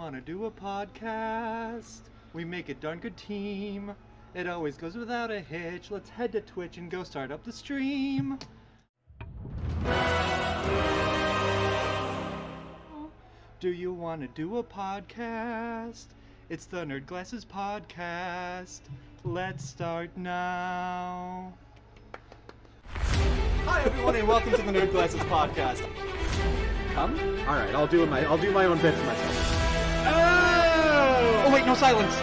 wanna do a podcast? We make a darn good team. It always goes without a hitch. Let's head to Twitch and go start up the stream. Do you wanna do a podcast? It's the Nerd Glasses Podcast. Let's start now. Hi everyone and welcome to the Nerd Glasses Podcast. Come? Alright, I'll do my own bit for myself. Oh wait, no silence.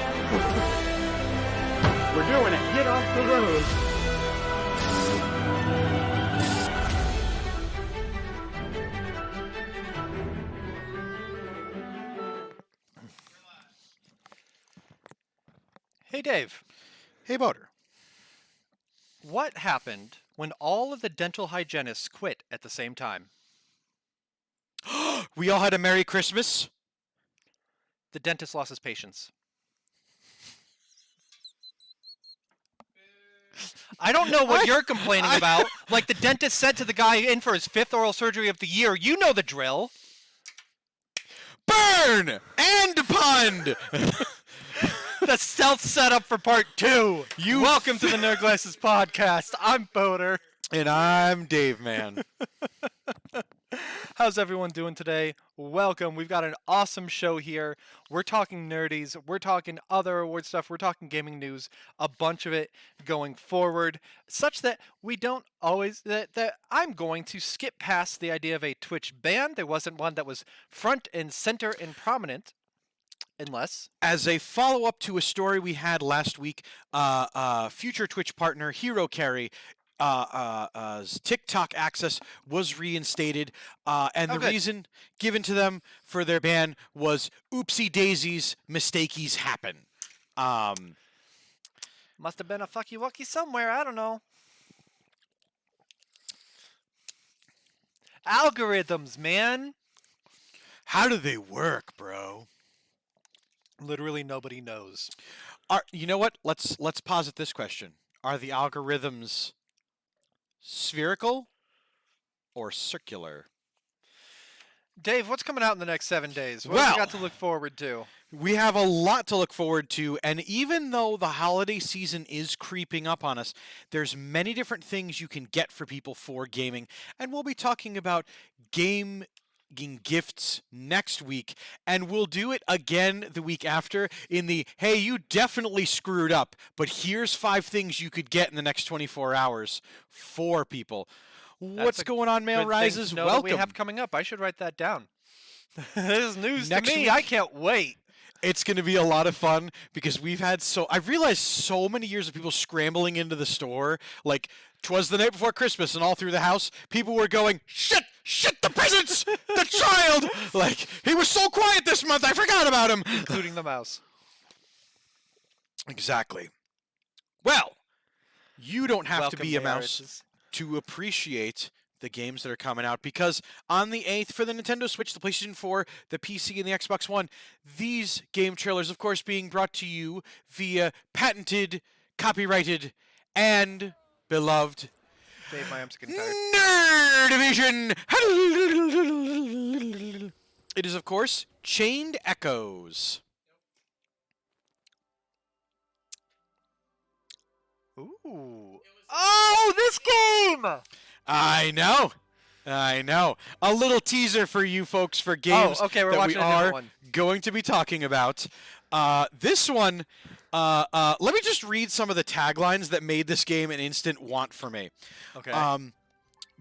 We're doing it. Get off the road. Hey Dave, Hey Boater. what happened when all of the dental hygienists quit at the same time? We all had a Merry Christmas. The dentist lost his patience. I don't know what you're complaining about. Like the dentist said to the guy in for his 5th oral surgery of the year, you know the drill. Burn and pund. The stealth setup for part 2. Welcome to the Nerd Glasses Podcast. I'm Boater. And I'm Dave Man. How's everyone doing today? Welcome. We've got an awesome show here. We're talking nerdies. We're talking other award stuff. We're talking gaming news. A bunch of it going forward, such that we don't always that I'm going to skip past the idea of a Twitch ban. There wasn't one that was front and center and prominent. Unless, as a follow-up to a story we had last week, future Twitch partner Hero Carry TikTok access was reinstated, and the reason given to them for their ban was oopsie daisies, mistakies happen. Must have been a fucky wucky somewhere. I don't know. Algorithms, man. How do they work, bro? Literally nobody knows. You know what? Let's posit this question: are the algorithms spherical or circular? Dave, what's coming out in the next 7 days? What have we got to look forward to? We have a lot to look forward to, and even though the holiday season is creeping up on us, there's many different things you can get for people for gaming, and we'll be talking about game gifts next week, and we'll do it again the week after in the hey, you definitely screwed up, but here's 5 things you could get in the next 24 hours for people. What's going on, Mail Rises? Welcome. We have coming up. I should write that down. This is news Next to me. week, I can't wait. It's going to be a lot of fun because I've realized so many years of people scrambling into the store, like 'twas the night before Christmas and all through the house, people were going, shit, the presents, the child, like, he was so quiet this month, I forgot about him. Including the mouse. Exactly. Well, you don't have to Welcome, be a mouse to appreciate the games that are coming out, because on the 8th for the Nintendo Switch, the PlayStation 4, the PC, and the Xbox One, these game trailers, of course, being brought to you via patented, copyrighted, and beloved Dave, my arms are getting tired. Nerdivision. It is, of course, Chained Echoes. Ooh. Oh, this game! I know. A little teaser for you folks for games we're that we watching a different are one. going to be talking about. This one, let me just read some of the taglines that made this game an instant want for me. Okay.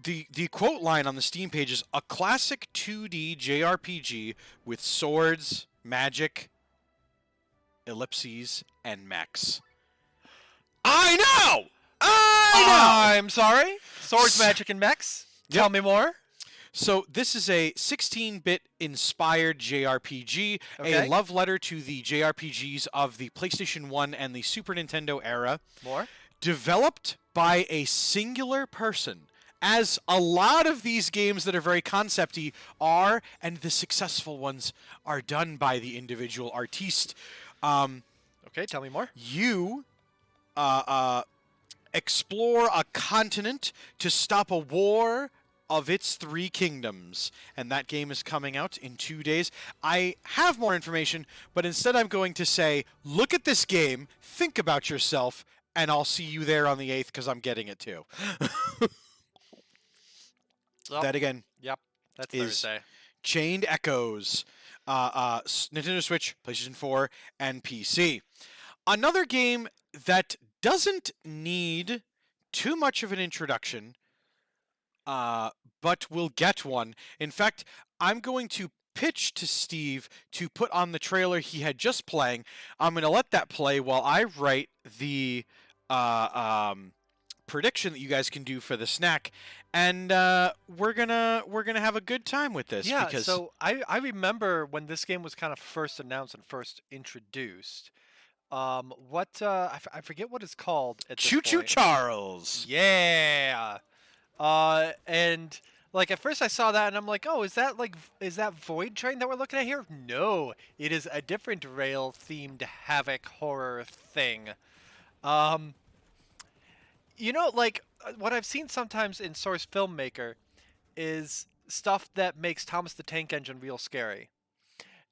The quote line on the Steam page is a classic 2D JRPG with swords, magic, ellipses, and mechs. I know! I'm sorry? Swords, magic, and mechs? Yep. Tell me more. So this is a 16-bit inspired JRPG, Okay. a love letter to the JRPGs of the PlayStation 1 and the Super Nintendo era. More? Developed by a singular person, as a lot of these games that are very concept-y are, and the successful ones are done by the individual artiste. Okay, tell me more. You explore a continent to stop a war of its three kingdoms, and that game is coming out in 2 days. I have more information, but instead I'm going to say, look at this game, think about yourself, and I'll see you there on the 8th because I'm getting it too. Oh, That again yep, that's is Thursday. Chained Echoes, Nintendo Switch, PlayStation 4, and PC. Another game that doesn't need too much of an introduction, but will get one. In fact, I'm going to pitch to Steve to put on the trailer he had just playing. I'm going to let that play while I write the prediction that you guys can do for the snack, and we're gonna have a good time with this. Yeah, because so I remember when this game was kind of first announced and first introduced. I forget what it's called at this Choo Choo point. Charles. Yeah. And like at first I saw that and I'm like, oh, is that Void Train that we're looking at here? No, it is a different rail themed havoc horror thing. Um, what I've seen sometimes in Source Filmmaker is stuff that makes Thomas the Tank Engine real scary.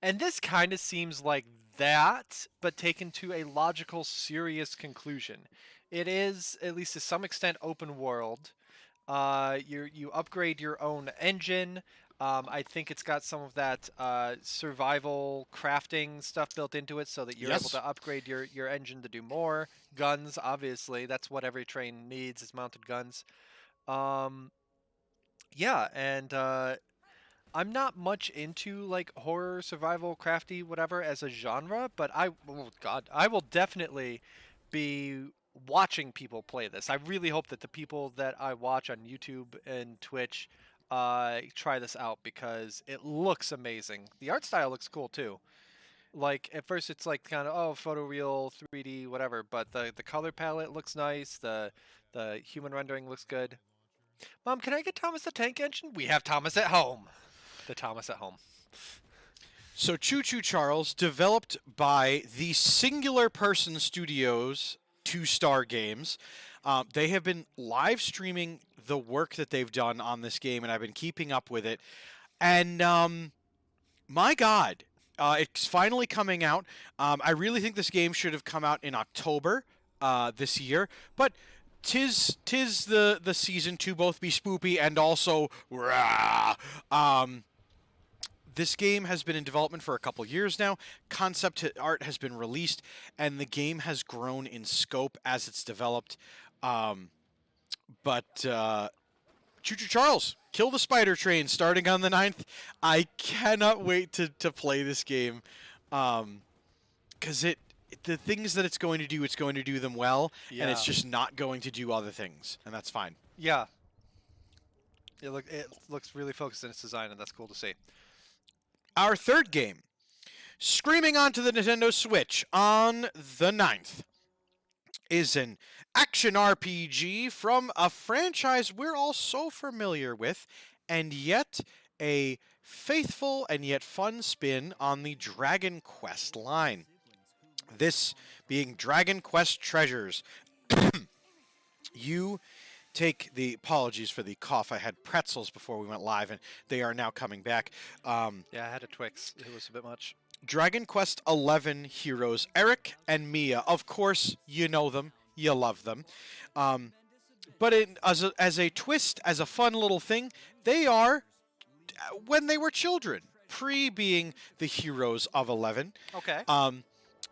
And this kind of seems like that, but taken to a logical, serious conclusion. It is, at least to some extent, open world. You upgrade your own engine. I think it's got some of that survival crafting stuff built into it, so that you're able Yes. to upgrade your engine to do more. Guns, obviously, that's what every train needs is mounted guns. Um, yeah, and I'm not much into like horror, survival, crafty, whatever as a genre, but oh god, I will definitely be watching people play this. I really hope that the people that I watch on YouTube and Twitch try this out because it looks amazing. The art style looks cool too. Like at first it's like kind of photoreal, 3D, whatever, but the color palette looks nice. The human rendering looks good. Mom, can I get Thomas the Tank Engine? We have Thomas at home. The Thomas at home. So Choo Choo Charles, developed by the Singular Person Studios 2-Star Games. They have been live streaming the work that they've done on this game, and I've been keeping up with it. And my God, it's finally coming out. I really think this game should have come out in October this year, but tis the season to both be spoopy and also rah. This game has been in development for a couple years now. Concept art has been released, and the game has grown in scope as it's developed. But Choo Choo Charles, Kill the Spider Train, starting on the 9th. I cannot wait to play this game, because the things that it's going to do them well, and it's just not going to do other things, and that's fine. Yeah. It looks really focused in its design, and that's cool to see. Our third game, screaming onto the Nintendo Switch on the 9th, is an action RPG from a franchise we're all so familiar with, and yet a faithful and yet fun spin on the Dragon Quest line. This being Dragon Quest Treasures. You take the apologies for the cough. I had pretzels before we went live, and they are now coming back. Yeah, I had a Twix. It was a bit much. Dragon Quest 11 heroes, Eric and Mia. Of course, you know them, you love them. But as a twist, as a fun little thing, they are when they were children, being the heroes of 11. Okay.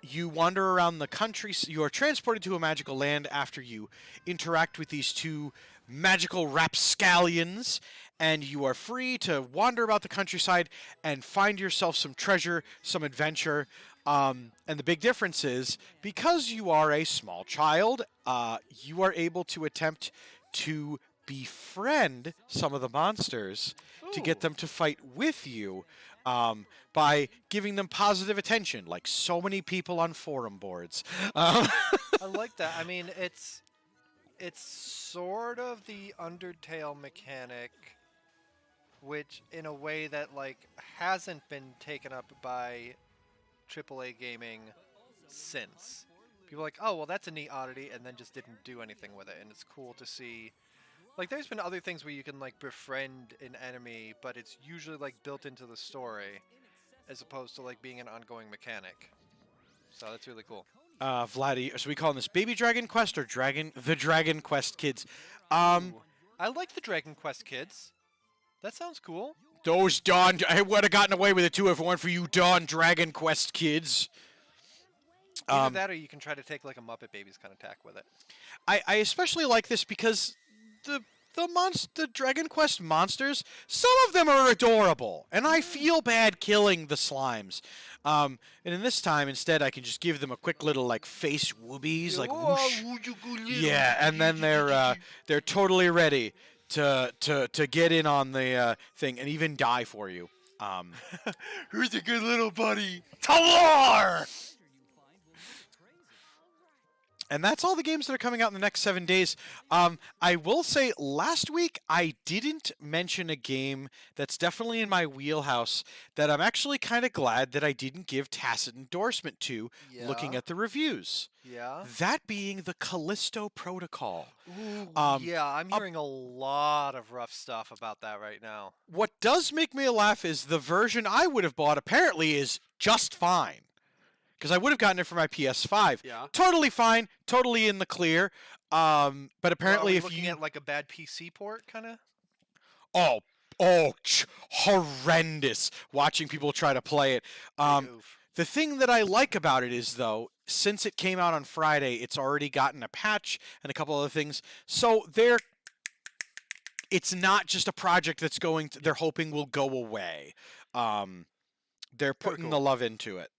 You wander around the country. You are transported to a magical land after you interact with these two magical rapscallions, and you are free to wander about the countryside and find yourself some treasure, some adventure. And the big difference is, because you are a small child, you are able to attempt to befriend some of the monsters to get them to fight with you. By giving them positive attention, like so many people on forum boards. I like that. I mean, it's sort of the Undertale mechanic, which in a way that like hasn't been taken up by AAA gaming since. People are like, oh well, that's a neat oddity, and then just didn't do anything with it. And it's cool to see Like, there's been other things where you can like befriend an enemy, but it's usually like built into the story, as opposed to like being an ongoing mechanic. So that's really cool. Vladdy, so we call this Baby Dragon Quest or the Dragon Quest Kids. Ooh, I like the Dragon Quest kids. That sounds cool. Those Dawn, I would have gotten away with it too if it weren't for you Dawn Dragon Quest Kids. Either that, or you can try to take like a Muppet Babies kind of tack with it. I especially like this because the Dragon Quest monsters, some of them are adorable, and I feel bad killing the slimes. And in this time, instead, I can just give them a quick little like face whoobies, like whoosh. Yeah, and then they're totally ready to get in on the thing and even die for you. Who's a good little buddy? Talar! And that's all the games that are coming out in the next 7 days. I will say, last week I didn't mention a game that's definitely in my wheelhouse that I'm actually kind of glad that I didn't give tacit endorsement to, looking at the reviews. Yeah. That being the Callisto Protocol. Ooh, yeah, I'm hearing a lot of rough stuff about that right now. What does make me laugh is the version I would have bought apparently is just fine. Because I would have gotten it for my PS5. Yeah. Totally fine, totally in the clear. But apparently, if looking you at like a bad PC port, kind oh, of. horrendous watching people try to play it. The thing that I like about it is, though, since it came out on Friday, it's already gotten a patch and a couple other things. So it's not just a project that's they're hoping will go away. They're putting the love into it.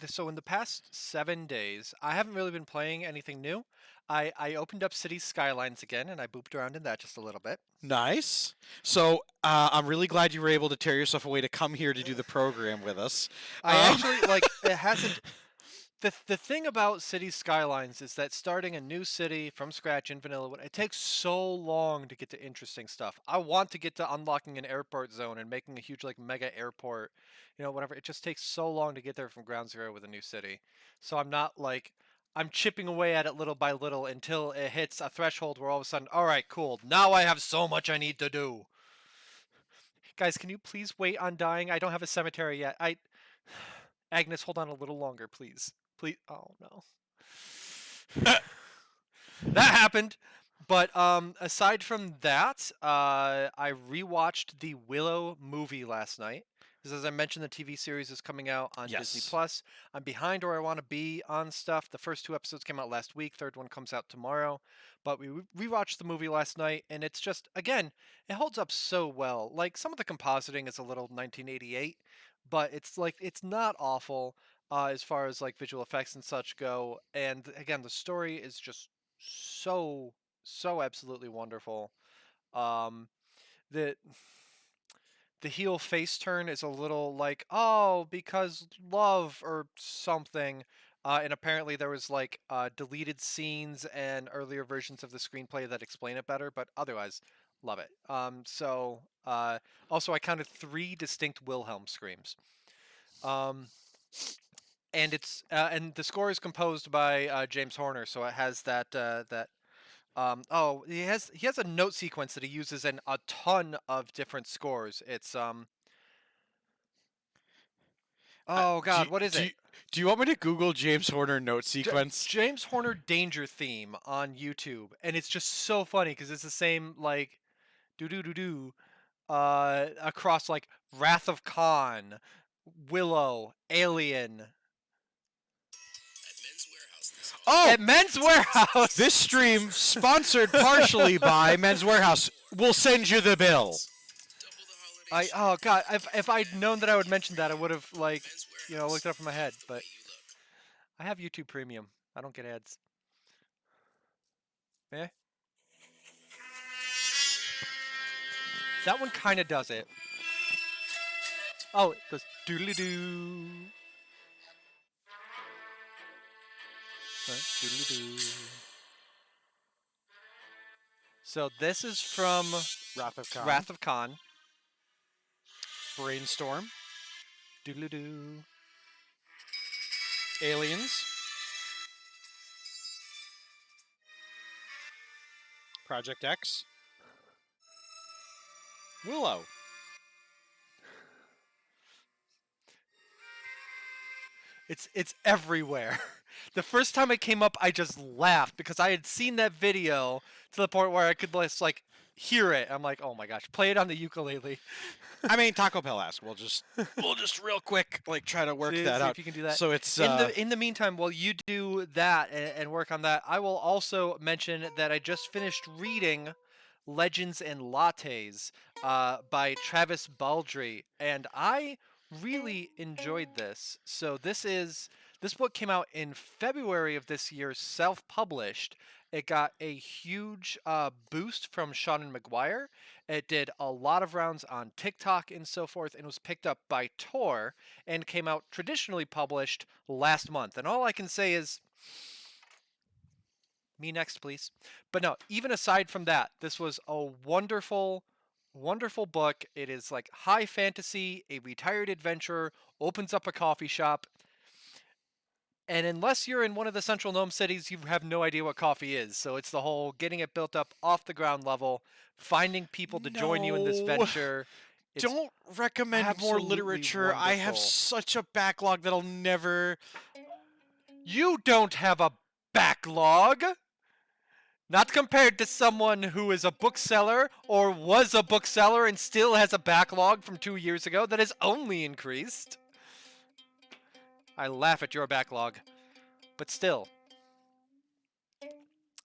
So in the past 7 days, I haven't really been playing anything new. I opened up Cities Skylines again, and I booped around in that just a little bit. Nice. So I'm really glad you were able to tear yourself away to come here to do the program with us. I actually like it hasn't. The thing about Cities Skylines is that starting a new city from scratch in vanilla, it takes so long to get to interesting stuff. I want to get to unlocking an airport zone and making a huge like mega airport, whatever. It just takes so long to get there from ground zero with a new city. So I'm chipping away at it little by little until it hits a threshold where all of a sudden, all right, cool. Now I have so much I need to do. Guys, can you please wait on dying? I don't have a cemetery yet. Agnes, hold on a little longer, please. Please. Oh no. That happened. But aside from that, I rewatched the Willow movie last night. Because as I mentioned, the TV series is coming out on Disney Plus. I'm behind where I want to be on stuff. The first 2 episodes came out last week. Third one comes out tomorrow. But we rewatched the movie last night, and it's just, again, it holds up so well. Like, some of the compositing is a little 1988, but it's not awful as far as like visual effects and such go. And again, the story is just so absolutely wonderful. The the heel face turn is a little like, oh, because love or something. And apparently there was like deleted scenes and earlier versions of the screenplay that explain it better, but otherwise, love it. Also I counted 3 distinct Wilhelm screams. And and the score is composed by James Horner, so it has that he has a note sequence that he uses in a ton of different scores. It's oh god, what is it? Do you want me to Google James Horner note sequence? James Horner Danger Theme on YouTube, and it's just so funny because it's the same like do across like Wrath of Khan, Willow, Alien. Oh, at Men's Warehouse. This stream sponsored partially by Men's Warehouse. We'll send you the bill. Oh god, if I'd known that I would mention that, I would have like looked it up in my head. But I have YouTube Premium. I don't get ads. Eh? That one kind of does it. Oh, it goes doodly doo. So this is from Wrath of Khan. Brainstorm. Doodly-doo. Aliens. Project X. Willow. It's everywhere. The first time it came up, I just laughed because I had seen that video to the point where I could just like hear it. I'm like, oh my gosh, play it on the ukulele. I mean, Taco Bell ask. We'll just real quick like try to work that See out. if you can do that. So it's In the meantime, while you do that and work on that, I will also mention that I just finished reading Legends and Lattes by Travis Baldree, and I really enjoyed this. So this book came out in February of this year, self-published. It got a huge boost from Sean McGuire. It did a lot of rounds on TikTok and so forth, and was picked up by Tor and came out traditionally published last month. And all I can say is, me next, please. But no, even aside from that, this was a wonderful, wonderful book. It is like high fantasy, a retired adventurer opens up a coffee shop. And unless you're in one of the central gnome cities, you have no idea what coffee is. So it's the whole getting it built up off the ground level, finding people to join you in this No. venture. It's don't recommend more absolutely literature. I have wonderful. such a backlog that'll never. You don't have a backlog. Not compared to someone who is a bookseller or was a bookseller and still has a backlog from 2 years ago that has only increased. I laugh at your backlog, but still.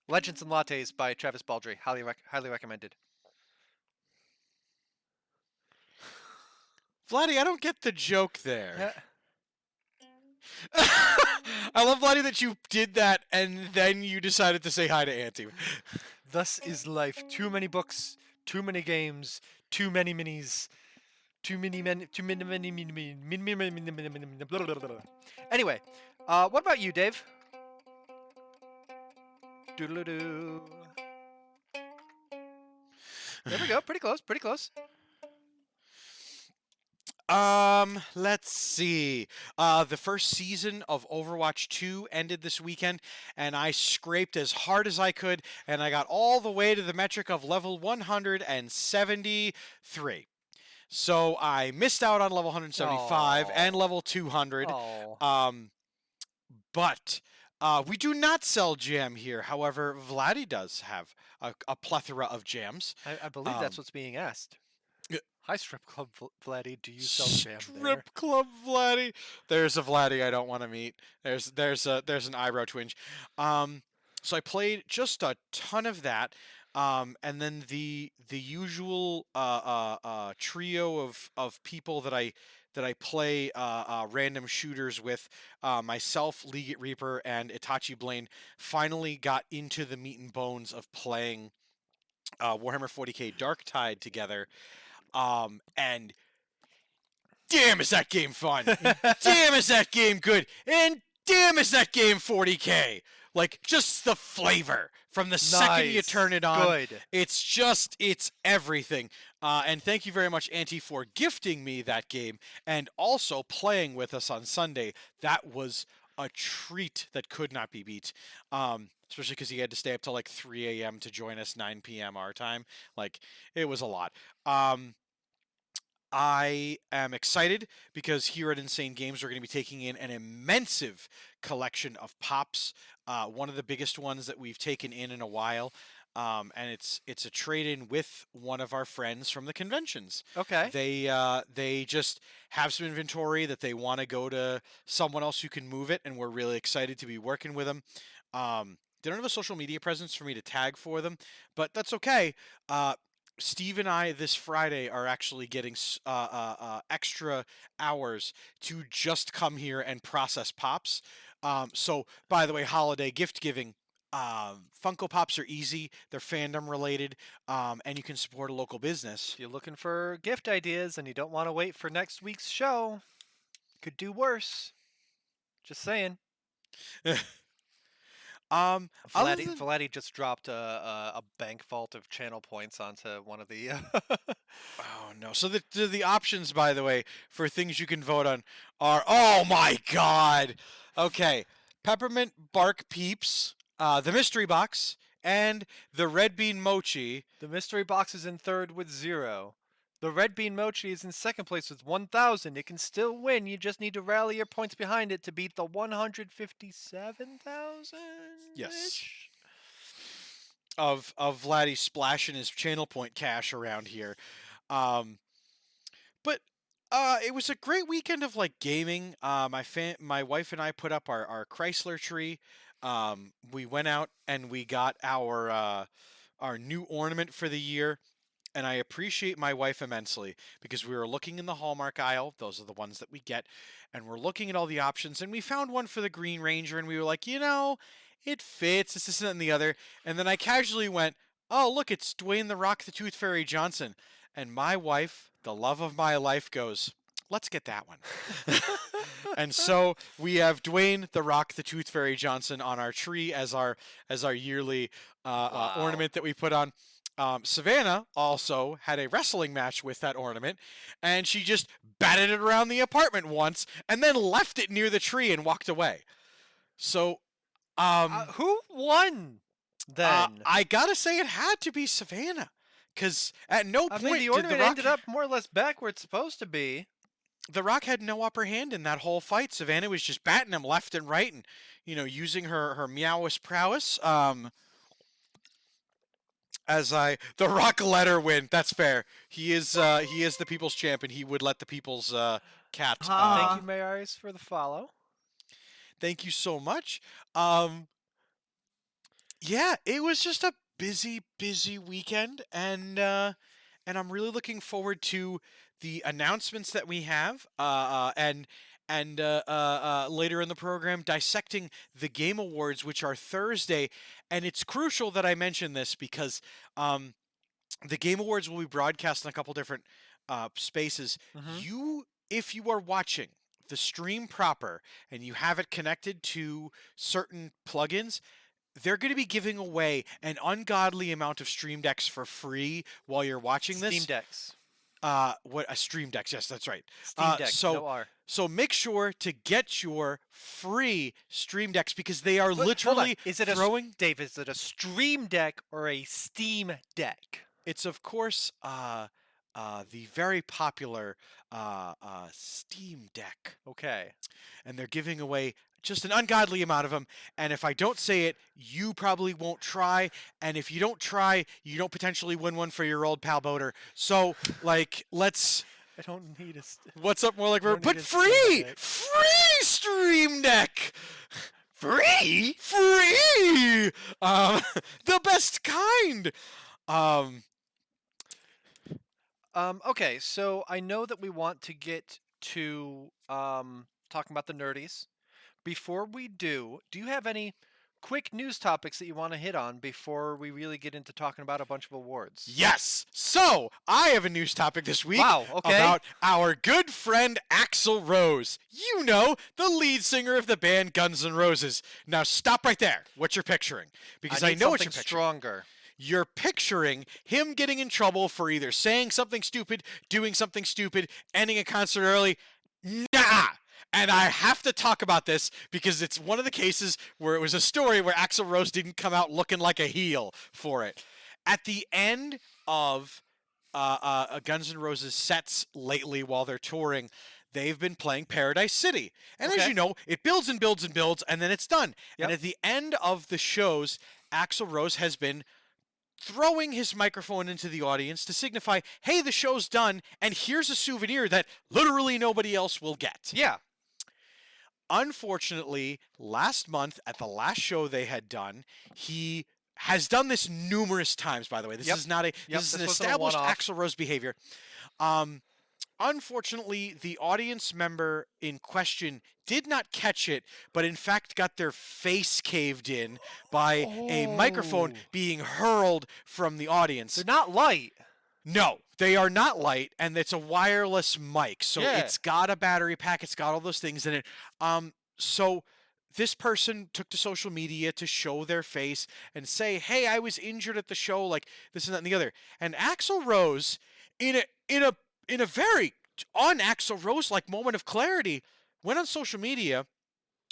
Legends and Lattes by Travis Baldree, highly recommended. Vladdy, I don't get the joke there. I love, Vladdy, that you did that and then you decided to say hi to Auntie. Thus is life. Too many books, too many games, too many minis, too many men, too many. Anyway, what about you, Dave? Doodle-doo. There we go. Pretty close. Pretty close. Let's see. The first season of Overwatch 2 ended this weekend, and I scraped as hard as I could, and I got all the way to the metric of level 173. So I missed out on level 175 and level 200. But we do not sell jam here. However, Vladdy does have a plethora of jams. I believe that's what's being asked. Hi, Strip Club Vladdy. Do you sell jam there? Strip Club Vladdy. There's a Vladdy I don't want to meet. There's an eyebrow twinge. So I played just a ton of that. And then the usual trio of people that I play random shooters with, myself, Leggett Reaper, and Itachi Blaine, finally got into the meat and bones of playing Warhammer 40k Darktide together. And damn, is that game fun! Damn, is that game good! And damn, is that game 40k! Like, just the flavor from the second you turn it on. Good. It's everything. And thank you very much, Auntie, for gifting me that game and also playing with us on Sunday. That was a treat that could not be beat. Especially because he had to stay up till like 3 a.m. to join us 9 p.m. our time. Like, it was a lot. I am excited because here at Insane Games we're going to be taking in an immense collection of pops. One of the biggest ones that we've taken in a while. And it's a trade-in with one of our friends from the conventions. Okay. They just have some inventory that they want to go to someone else who can move it, and we're really excited to be working with them. They don't have a social media presence for me to tag for them, but that's okay. Steve and I this Friday are actually getting extra hours to just come here and process pops. So, by the way, holiday gift giving. Funko Pops are easy. They're fandom related, and you can support a local business. If you're looking for gift ideas and you don't want to wait for next week's show, could Um, do worse. Just saying. Vladdy just dropped a bank vault of channel points onto one of the. Oh no! So the options, by the way, for things you can vote on are, oh my god! Okay, Peppermint Bark Peeps, the Mystery Box, and the red bean mochi. The mystery box is in third with 0. The red bean mochi is in second place with 1,000. It can still win. You just need to rally your points behind it to beat the 157,000. Yes. Of Vladdy splashing his channel point cash around here. But it was a great weekend of like gaming. My wife and I put up our Chrysler tree. We went out and we got our new ornament for the year. And I appreciate my wife immensely because we were looking in the Hallmark aisle. Those are the ones that we get. And we're looking at all the options. And we found one for the Green Ranger. And we were like, it fits. This, and the other. And then I casually went, oh, look, it's Dwayne the Rock the Tooth Fairy Johnson. And my wife, the love of my life, goes, let's get that one. And so we have Dwayne the Rock the Tooth Fairy Johnson on our tree as our yearly ornament that we put on. Savannah also had a wrestling match with that ornament, and she just batted it around the apartment once and then left it near the tree and walked away. So, who won then? I gotta say it had to be Savannah, because at no point the did ornament the Rock ended up more or less back where it's supposed to be. The Rock had no upper hand in that whole fight. Savannah was just batting him left and right, and using her meowist prowess. The Rock let her win. That's fair. He is the people's champion. He would let the people's cat. Thank you, Mayaris, for the follow. Thank you so much. Yeah, it was just a busy weekend, and I'm really looking forward to the announcements that we have, and later in the program, dissecting the Game Awards, which are Thursday. And it's crucial that I mention this because the Game Awards will be broadcast in a couple different spaces. If you are watching the stream proper and you have it connected to certain plugins, they're going to be giving away an ungodly amount of Stream Decks for free while you're watching this. Steam Decks. What a Stream Decks? Yes, that's right. Steam Deck. No R. So make sure to get your free Stream Decks because they are literally throwing. Dave, is it a Stream Deck or a Steam Deck? It's of course the very popular Steam Deck. Okay. And they're giving away just an ungodly amount of them. And if I don't say it, you probably won't try. And if you don't try, you don't potentially win one for your old pal Boater. So, let's... I don't need a... What's up, more like... But free! Free Stream Deck! Free? Free! The best kind! Okay, so I know that we want to get to talking about the nerdies. Before we do you have any quick news topics that you want to hit on before we really get into talking about a bunch of awards? Yes! So, I have a news topic this week about our good friend Axl Rose. The lead singer of the band Guns N' Roses. Now stop right there, what you're picturing. Because I know what you're picturing. Stronger. You're picturing him getting in trouble for either saying something stupid, doing something stupid, ending a concert early. Nah! And I have to talk about this because it's one of the cases where it was a story where Axl Rose didn't come out looking like a heel for it. At the end of Guns N' Roses sets lately while they're touring, they've been playing Paradise City. And as you know, it builds and builds and builds, and then it's done. Yep. And at the end of the shows, Axl Rose has been throwing his microphone into the audience to signify, hey, the show's done, and here's a souvenir that literally nobody else will get. Yeah. Unfortunately, last month at the last show they had done, he has done this numerous times, by the way. This is not this is an established Axl Rose behavior. Unfortunately, the audience member in question did not catch it, but in fact got their face caved in by a microphone being hurled from the audience. They're not light. No, they are not light, and it's a wireless mic, so it's got a battery pack, it's got all those things in it. So this person took to social media to show their face and say, hey, I was injured at the show, like this and that and the other. And Axl Rose, in a very un-Axl Rose-like moment of clarity, went on social media,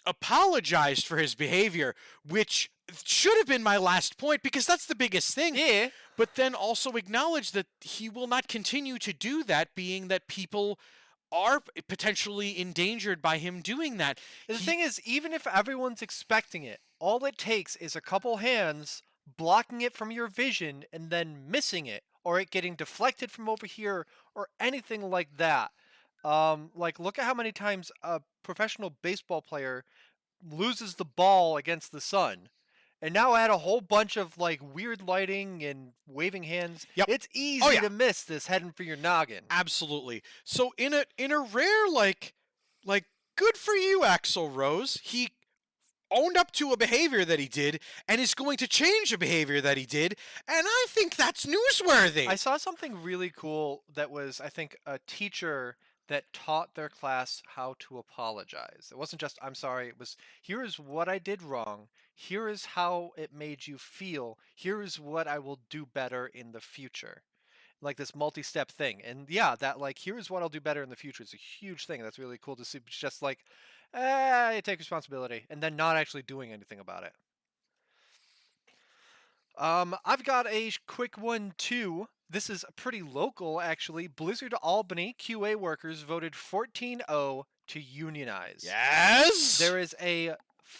apologized for his behavior, which should have been my last point because that's the biggest thing. Yeah. But then also acknowledge that he will not continue to do that, being that people are potentially endangered by him doing that. The thing is, even if everyone's expecting it, all it takes is a couple hands blocking it from your vision and then missing it, or it getting deflected from over here, or anything like that. Like, look at how many times a professional baseball player loses the ball against the sun. And now add a whole bunch of like weird lighting and waving hands. Yep. It's easy yeah. to miss this heading for your noggin. Absolutely. So in a rare like good for you, Axl Rose, he owned up to a behavior that he did and is going to change a behavior that he did, and I think that's newsworthy. I saw something really cool that was, I think, a teacher that taught their class how to apologize. It wasn't just, I'm sorry, it was, here is what I did wrong. Here is how it made you feel. Here is what I will do better in the future. Like this multi-step thing. And yeah, that like, here is what I'll do better in the future is a huge thing. That's really cool to see. It's just like, you take responsibility and then not actually doing anything about it. I've got a quick one too. This is pretty local, actually. Blizzard Albany QA workers voted 14-0 to unionize. Yes. There is a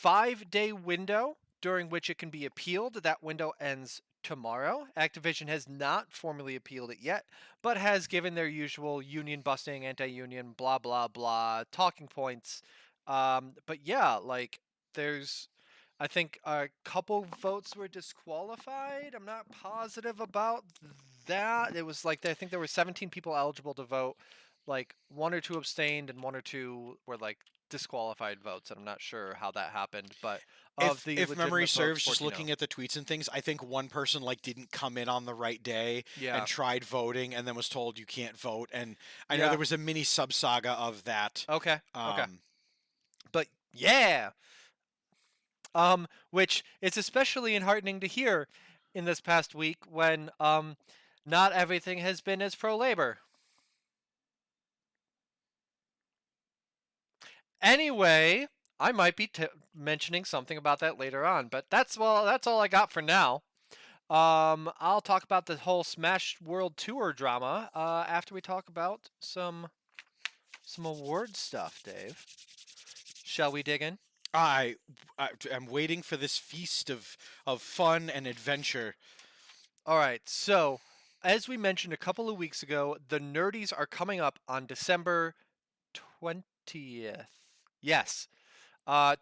5-day window during which it can be appealed. That window ends tomorrow. Activision has not formally appealed it yet, but has given their usual union busting, anti-union, blah blah blah talking points. But yeah, like there's I think a couple votes were disqualified. I'm not positive about that. It was like I think there were 17 people eligible to vote. Like 1 or 2 abstained and 1 or 2 were like disqualified votes. And I'm not sure how that happened, but if memory serves, just looking at the tweets and things, I think one person like didn't come in on the right day and tried voting and then was told you can't vote. And I know there was a mini sub saga of that. Okay. Okay. But yeah. Which it's especially enheartening to hear in this past week when not everything has been as pro-labor. Anyway, I might be mentioning something about that later on, but that's all I got for now. I'll talk about the whole Smash World Tour drama after we talk about some award stuff, Dave. Shall we dig in? I'm waiting for this feast of fun and adventure. All right, so as we mentioned a couple of weeks ago, the Nerdies are coming up on December 20th. Yes,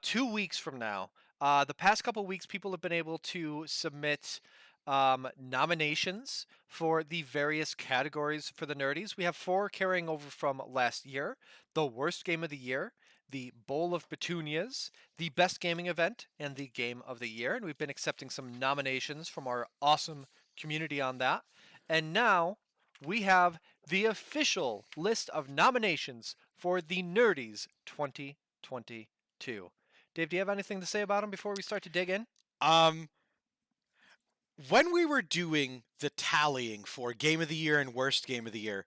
2 weeks from now. The past couple of weeks, people have been able to submit nominations for the various categories for the Nerdies. We have 4 carrying over from last year: the worst game of the year, the Bowl of Petunias, the best gaming event, and the game of the year. And we've been accepting some nominations from our awesome community on that. And now we have the official list of nominations for the Nerdies 2022. Dave, do you have anything to say about them before we start to dig in? When we were doing the tallying for Game of the Year and Worst Game of the Year,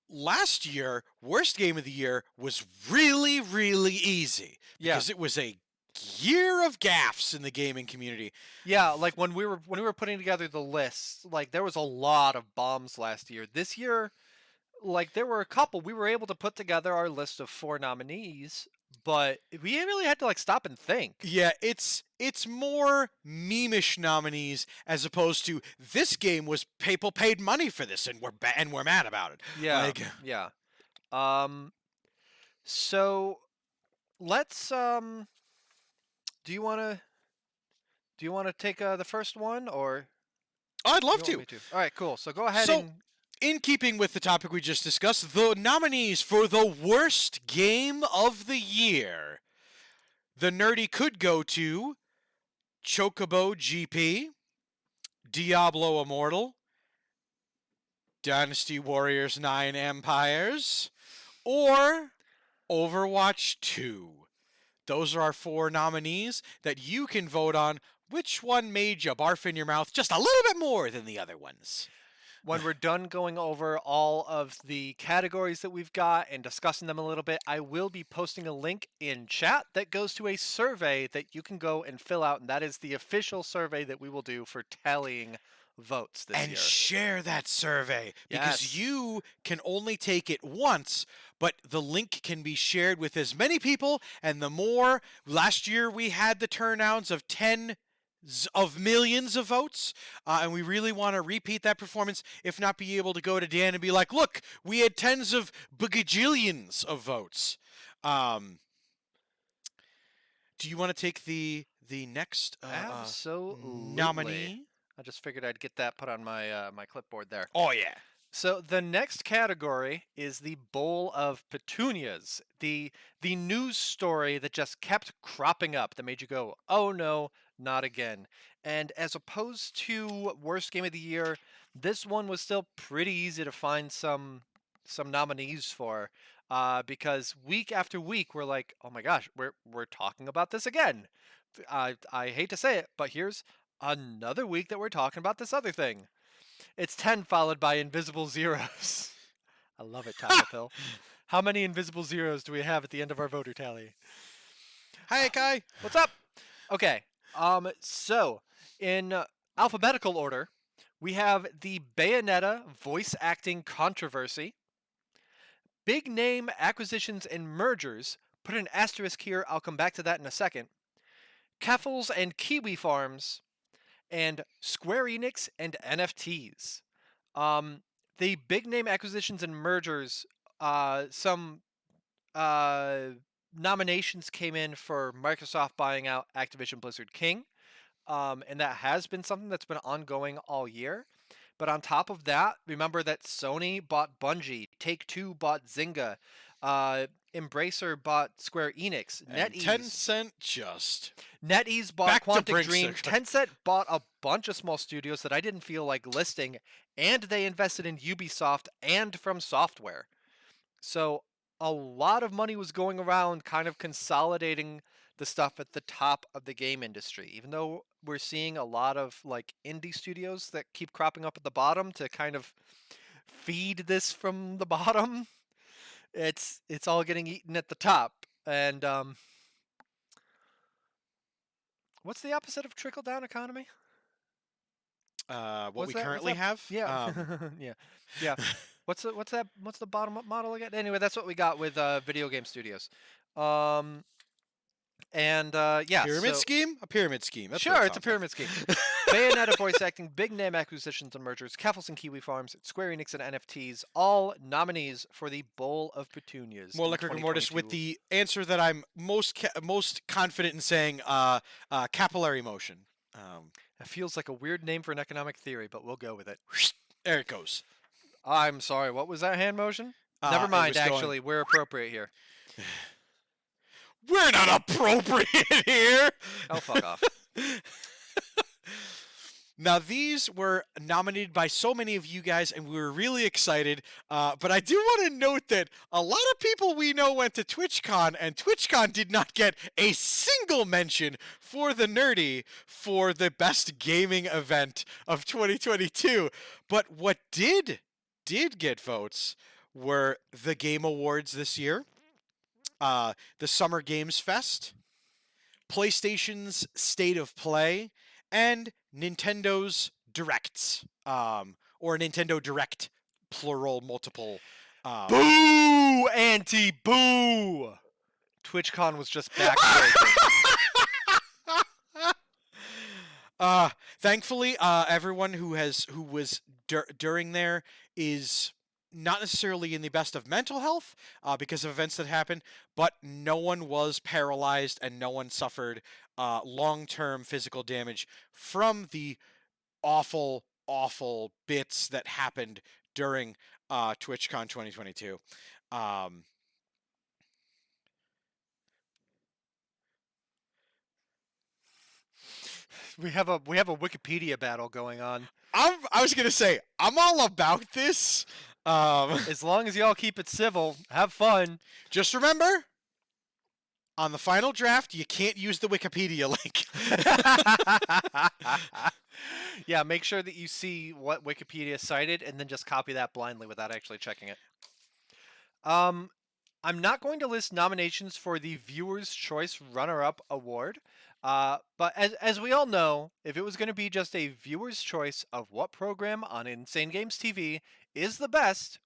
last year, Worst Game of the Year was really, really easy because it was a year of gaffes in the gaming community. Yeah, like when we were putting together the lists, like there was a lot of bombs last year. This year, like there were a couple. We were able to put together our list of 4 nominees, but we really had to like stop and think. Yeah, it's more meme-ish nominees as opposed to this game was people paid money for this and we're mad about it. Yeah, yeah. So let's do you want to take the first one, or I'd love to. All right, cool. So go ahead. So, in keeping with the topic we just discussed, the nominees for the worst game of the year, the Nerdy could go to Chocobo GP, Diablo Immortal, Dynasty Warriors 9 Empires, or Overwatch 2. Those are our 4 nominees that you can vote on which one made you barf in your mouth just a little bit more than the other ones. when we're done going over all of the categories that we've got and discussing them a little bit, I will be posting a link in chat that goes to a survey that you can go and fill out, and that is the official survey that we will do for tallying votes this And year. share that survey because Yes. you can only take it once, but the link can be shared with as many people. And the more, last year we had the turnouts of 10 of millions of votes, and we really want to repeat that performance, if not be able to go to Dan and be like, look, we had tens of bagajillions of votes. Do you want to take the next Absolutely. nominee? I just figured I'd get that put on my my clipboard there. Oh yeah. So the next category is the Bowl of Petunias, the news story that just kept cropping up that made you go, "Oh no, not again." And as opposed to worst game of the year, this one was still pretty easy to find some nominees for, because week after week we're like, "Oh my gosh, we're talking about this again." I hate to say it, but here's another week that we're talking about this other thing. It's 10 followed by invisible zeros. I love it, Taco Pill. How many invisible zeros do we have at the end of our voter tally? Hi, Kai. What's up? Okay. So in alphabetical order, we have the Bayonetta voice acting controversy, big name acquisitions and mergers. Put an asterisk here. I'll come back to that in a second. Keffels and Kiwi Farms, and Square Enix and NFTs. The big name acquisitions and mergers, some nominations came in for Microsoft buying out Activision Blizzard King, and that has been something that's been ongoing all year. But on top of that, remember that Sony bought Bungie, Take-Two bought Zynga, Embracer bought Square Enix, And Tencent just NetEase bought Back to Quantic Brinkster. Dream. Tencent bought a bunch of small studios that I didn't feel like listing, and they invested in Ubisoft and From Software. So a lot of money was going around kind of consolidating the stuff at the top of the game industry. Even though we're seeing a lot of like indie studios that keep cropping up at the bottom to kind of feed this from the bottom, it's all getting eaten at the top. And what's the opposite of trickle down economy? what What's we that? currently have. Yeah, yeah. What's the bottom up model again? Anyway, that's what we got with video game studios. Yeah, Pyramid so, scheme? A pyramid scheme. That's what sure, it it's a sounds like. pyramid scheme. Bayonetta voice acting, big name acquisitions and mergers, Keffels and Kiwi Farms, Square Enix and NFTs, all nominees for the Bowl of Petunias. More in like rigor mortis with 2022. the answer that I'm most confident in saying. Capillary motion. It feels like a weird name for an economic theory, but we'll go with it. There it goes. I'm sorry, what was that hand motion? It Never mind, was going- actually, we're appropriate here. We're not appropriate here. Oh, fuck off. Now, these were nominated by so many of you guys, and we were really excited. But I do want to note that a lot of people we know went to TwitchCon, and TwitchCon did not get a single mention for the Nerdy for the best gaming event of 2022. But what did get votes were the Game Awards this year, the Summer Games Fest, PlayStation's State of Play, and Nintendo's Directs, or Nintendo Direct, plural, multiple. Boo! Anti-boo! TwitchCon was just backbreaking. Thankfully, everyone who was during there is not necessarily in the best of mental health because of events that happened, but no one was paralyzed and no one suffered long-term physical damage from the awful, awful bits that happened during TwitchCon 2022. We have a Wikipedia battle going on. I was gonna say I'm all about this. As long as y'all keep it civil, have fun. Just remember, On the final draft, you can't use the Wikipedia link. Yeah, make sure that you see what Wikipedia cited and then just copy that blindly without actually checking it. I'm not going to list nominations for the Viewer's Choice Runner-Up Award, but as we all know, if it was going to be just a Viewer's Choice of what program on Insane Games TV is the best,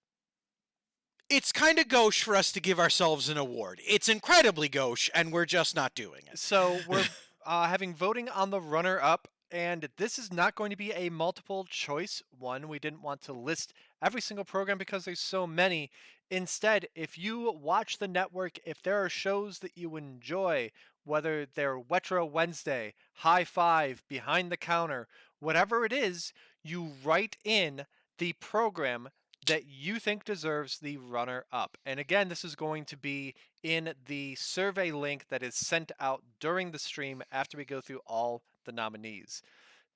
It's kind of gauche for us to give ourselves an award. It's incredibly gauche, and we're just not doing it. so we're having voting on the runner-up, and this is not going to be a multiple choice one. We didn't want to list every single program because there's so many. Instead, if you watch the network, if there are shows that you enjoy, whether they're Wetro Wednesday, High Five, Behind the Counter, whatever it is, you write in the program that you think deserves the runner up. And again, this is going to be in the survey link that is sent out during the stream after we go through all the nominees.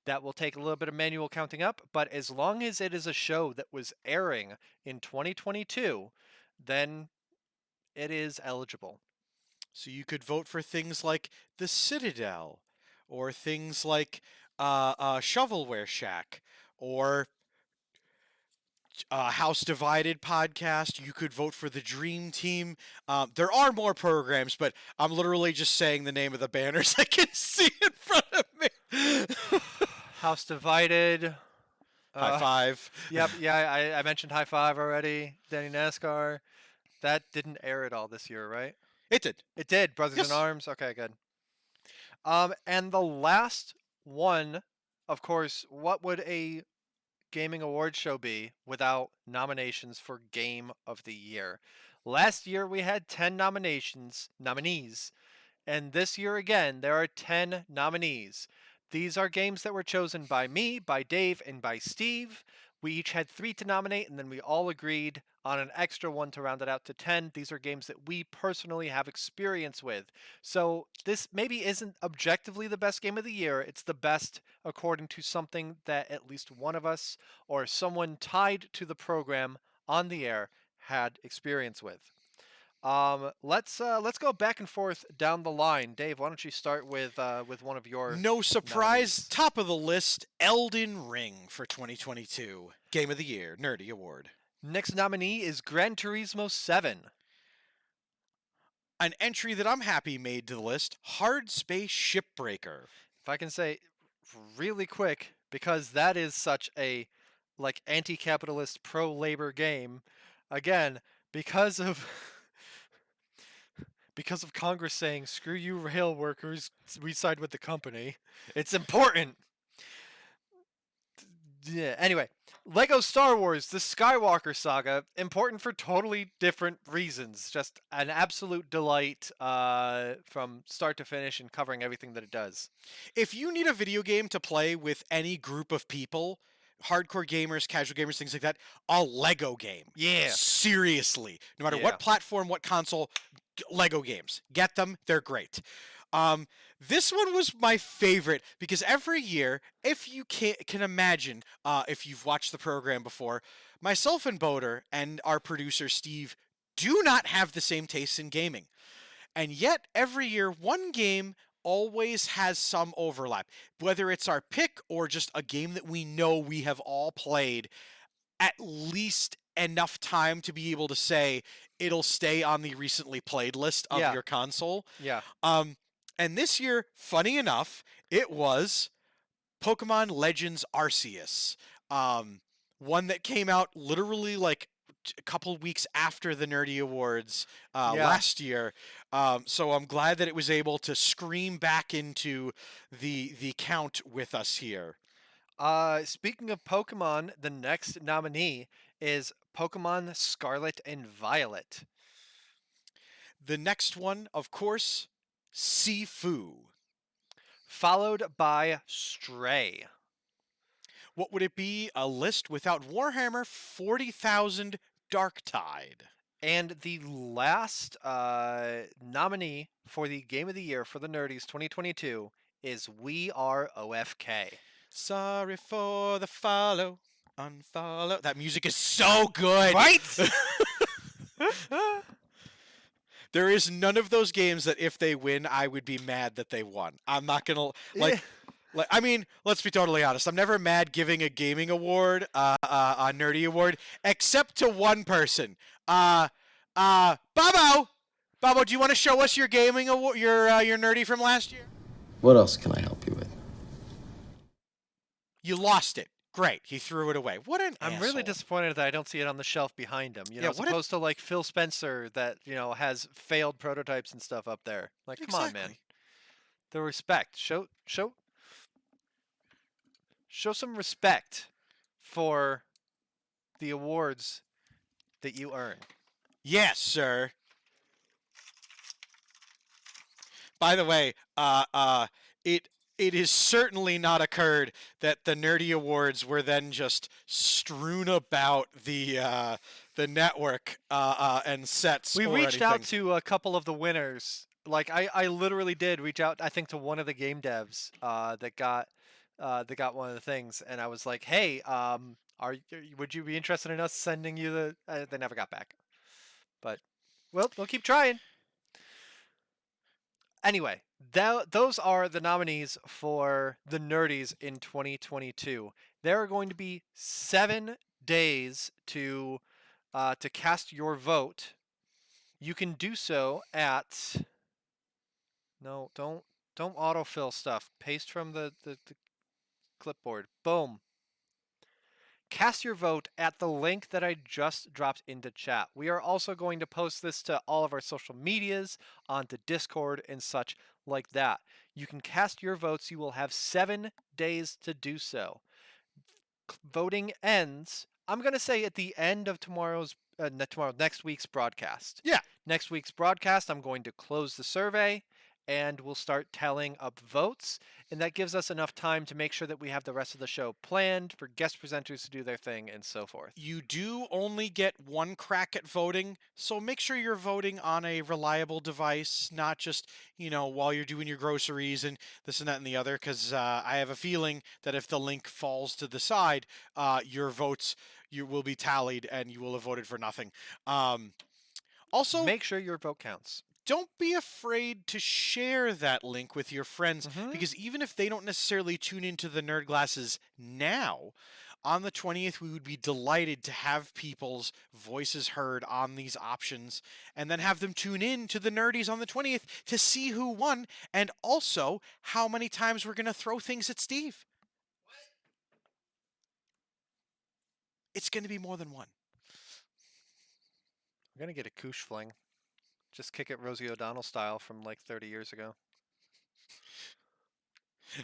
That will take a little bit of manual counting up, but as long as it is a show that was airing in 2022, then it is eligible. So you could vote for things like The Citadel, or things like Shovelware Shack, or House Divided podcast. You could vote for the Dream Team. There are more programs, but I'm literally just saying the name of the banners I can see in front of me. House Divided. High Five. Yep, yeah, I mentioned High Five already. Danny NASCAR. That didn't air at all this year, right? It did. It did. Brothers Yes. in Arms. Okay, good. And the last one, of course, what would a gaming award show be without nominations for Game of the Year? Last year we had 10 nominees, and this year again there are 10 nominees. These are games that were chosen by me, by Dave, and by Steve. We each had 3 to nominate, and then we all agreed on an extra one to round it out to 10. These are games that we personally have experience with. So this maybe isn't objectively the best game of the year. It's the best according to something that at least one of us or someone tied to the program on the air had experience with. Let's go back and forth down the line. Dave, why don't you start with one of your No surprise, nominees. top of the list, Elden Ring for 2022. Game of the Year, Nerdy Award. Next nominee is Gran Turismo 7. An entry that I'm happy made to the list, Hard Space Shipbreaker. If I can say really quick, because that is such a anti-capitalist pro-labor game, again, because of because of Congress saying screw you rail workers, we side with the company. It's important. Yeah, anyway, Lego Star Wars The Skywalker Saga, important for totally different reasons. Just an absolute delight from start to finish and covering everything that it does. If you need a video game to play with any group of people, hardcore gamers, casual gamers, things like that, a Lego game. Yeah. Seriously. No matter Yeah. what platform, what console, Lego games. Get them. They're great. This one was my favorite because every year, if you can imagine, if you've watched the program before, myself and Boder and our producer Steve do not have the same tastes in gaming. And yet, every year, one game always has some overlap. Whether it's our pick or just a game that we know we have all played at least enough time to be able to say it'll stay on the recently played list of Yeah. your console. Yeah. And this year, funny enough, it was Pokemon Legends Arceus. One that came out literally like a couple weeks after the Nerdy Awards last year. So I'm glad that it was able to scream back into the count with us here. Speaking of Pokemon, the next nominee is Pokemon Scarlet and Violet. The next one, of course, Sifu. Followed by Stray. What would it be? A list without Warhammer 40,000 Darktide. And the last nominee for the Game of the Year for the Nerdies 2022 is We Are OFK. Sorry for the follow, unfollow. That music is so good. Right? There is none of those games that if they win, I would be mad that they won. I'm not gonna like. I mean, let's be totally honest. I'm never mad giving a gaming award, a nerdy award, except to one person. Bobo, Bobo, do you want to show us your gaming award, your nerdy from last year? What else can I help you with? You lost it. Great. He threw it away. What an I'm asshole. really disappointed that I don't see it on the shelf behind him. You know, Yeah, as what a- opposed to like Phil Spencer that, you know, has failed prototypes and stuff up there. Like, come on, man. Exactly. The respect. Show some respect for the awards that you earn. Yes, sir. By the way, it is certainly not occurred that the Nerdy Awards were then just strewn about the network and sets. We or reached out anything. to a couple of the winners. Like I literally did reach out. I think to one of the game devs that got one of the things, and I was like, "Hey, would you be interested in us sending you the?" They never got back, but well, we'll keep trying. Anyway, those are the nominees for the Nerdies in 2022. There are going to be 7 days to cast your vote. You can do so at no, don't autofill stuff. Paste from the clipboard. Boom. Cast your vote at the link that I just dropped into chat. We are also going to post this to all of our social medias, onto Discord and such like that. You can cast your votes. You will have 7 days to do so. Voting ends, I'm going to say at the end of next week's broadcast. Yeah. Next week's broadcast, I'm going to close the survey and we'll start tallying up votes. And that gives us enough time to make sure that we have the rest of the show planned for guest presenters to do their thing and so forth. You do only get one crack at voting, so make sure you're voting on a reliable device, not just, while you're doing your groceries and this and that and the other, because I have a feeling that if the link falls to the side, your votes will be tallied and you will have voted for nothing. Also, make sure your vote counts. Don't be afraid to share that link with your friends, because even if they don't necessarily tune into the Nerd Glasses now, on the 20th, we would be delighted to have people's voices heard on these options and then have them tune in to the Nerdies on the 20th to see who won and also how many times we're going to throw things at Steve. It's going to be more than one. I'm going to get a koosh fling. Just kick it Rosie O'Donnell style from like 30 years ago.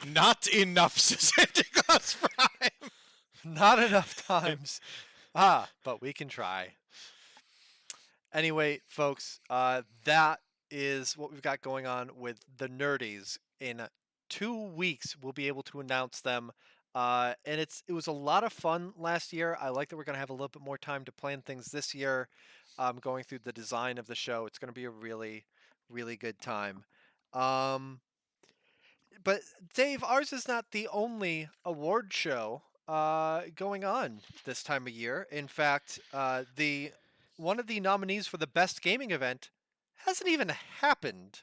Not enough Santa Claus Prime. Not enough times. But we can try. Anyway, folks, that is what we've got going on with the Nerdies. In 2 weeks, we'll be able to announce them. And it was a lot of fun last year. I like that we're going to have a little bit more time to plan things this year. Going through the design of the show. It's going to be a really, really good time. But Dave, ours is not the only award show going on this time of year. In fact, one of the nominees for the best gaming event hasn't even happened.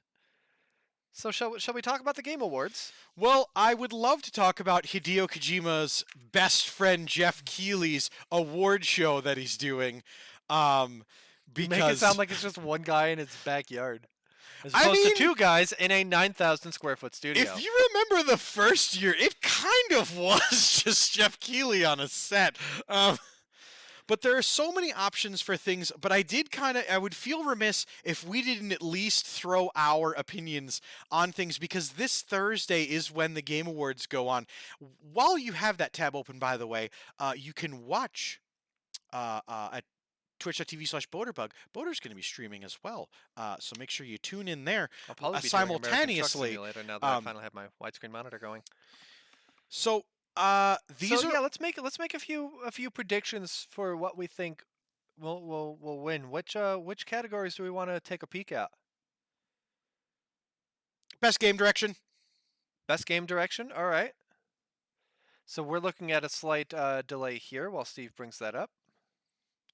So shall we talk about the Game Awards? Well, I would love to talk about Hideo Kojima's best friend Jeff Keighley's award show that he's doing. Because make it sound like it's just one guy in his backyard, as opposed to 2 guys in a 9,000 square foot studio. If you remember the first year, it kind of was just Jeff Keighley on a set. But there are so many options for things, but I would feel remiss if we didn't at least throw our opinions on things, because this Thursday is when the Game Awards go on. While you have that tab open, by the way, you can watch at twitch.tv/Boaterbug. Boater's going to be streaming as well, so make sure you tune in there I'll probably be simultaneously. Doing American Truck Simulator now that I finally have my widescreen monitor going. So let's make a few predictions for what we think will win. Which categories do we want to take a peek at? Best game direction. Best game direction. All right. So we're looking at a slight delay here while Steve brings that up.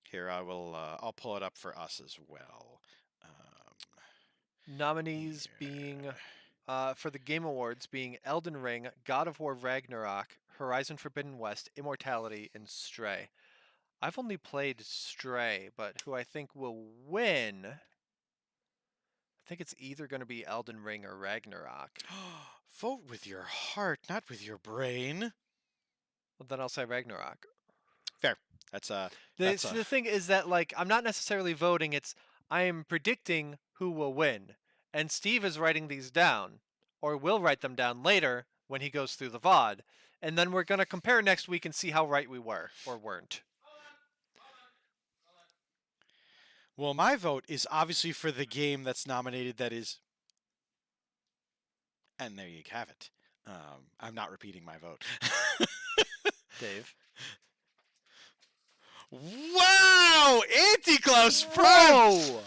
Here, I'll pull it up for us as well. Nominees being for the Game Awards being Elden Ring, God of War Ragnarok, Horizon Forbidden West, Immortality, and Stray. I've only played Stray, but who I think will win, I think it's either going to be Elden Ring or Ragnarok. Vote with your heart, not with your brain. Well, then I'll say Ragnarok. Fair. That's The thing is that like I'm not necessarily voting, it's I am predicting who will win. And Steve is writing these down, or will write them down later when he goes through the VOD. And then we're going to compare next week and see how right we were or weren't. Well, my vote is obviously for the game that's nominated that is... And there you have it. I'm not repeating my vote. Dave. Wow! Anti-Klaus Bro!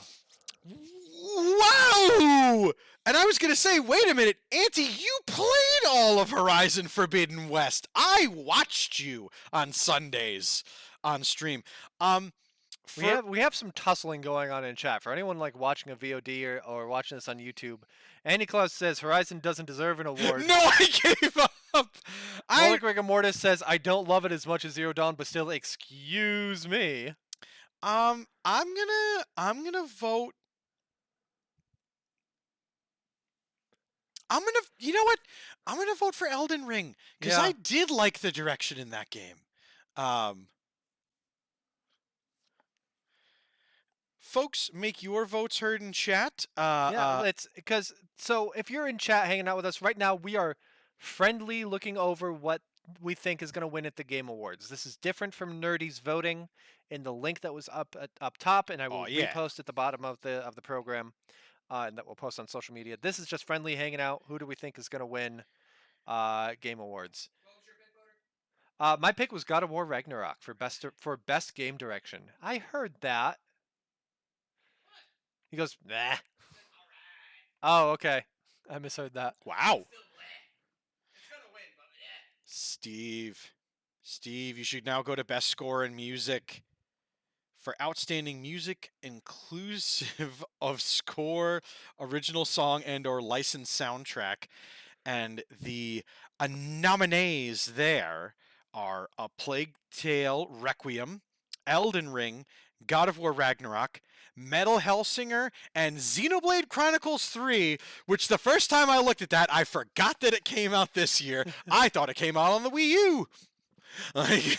Wow! And I was going to say, wait a minute, Auntie, you played all of Horizon Forbidden West. I watched you on Sundays on stream. We have some tussling going on in chat. For anyone like watching a VOD or watching this on YouTube, Andy Claus says Horizon doesn't deserve an award. No, I gave up. Malik Rigor Mortis says I don't love it as much as Zero Dawn, but still, excuse me. I'm gonna vote. You know what? I'm gonna vote for Elden Ring because Yeah. I did like the direction in that game. Folks, make your votes heard in chat. It's because so if you're in chat hanging out with us right now, we are friendly looking over what we think is going to win at the Game Awards. This is different from Nerdies voting in the link that was up top, and I will repost at the bottom of the program, and that we'll post on social media. This is just friendly hanging out. Who do we think is going to win Game Awards? What was your pick, voter? My pick was God of War Ragnarok for best game direction. I heard that. He goes, nah. Oh, okay. I misheard that. Wow. Steve, you should now go to best score in music. For outstanding music inclusive of score, original song, and/or licensed soundtrack. And the nominees there are A Plague Tale Requiem, Elden Ring, God of War Ragnarok, Metal Hellsinger, and Xenoblade Chronicles 3, which the first time I looked at that, I forgot that it came out this year. I thought it came out on the Wii U. Like,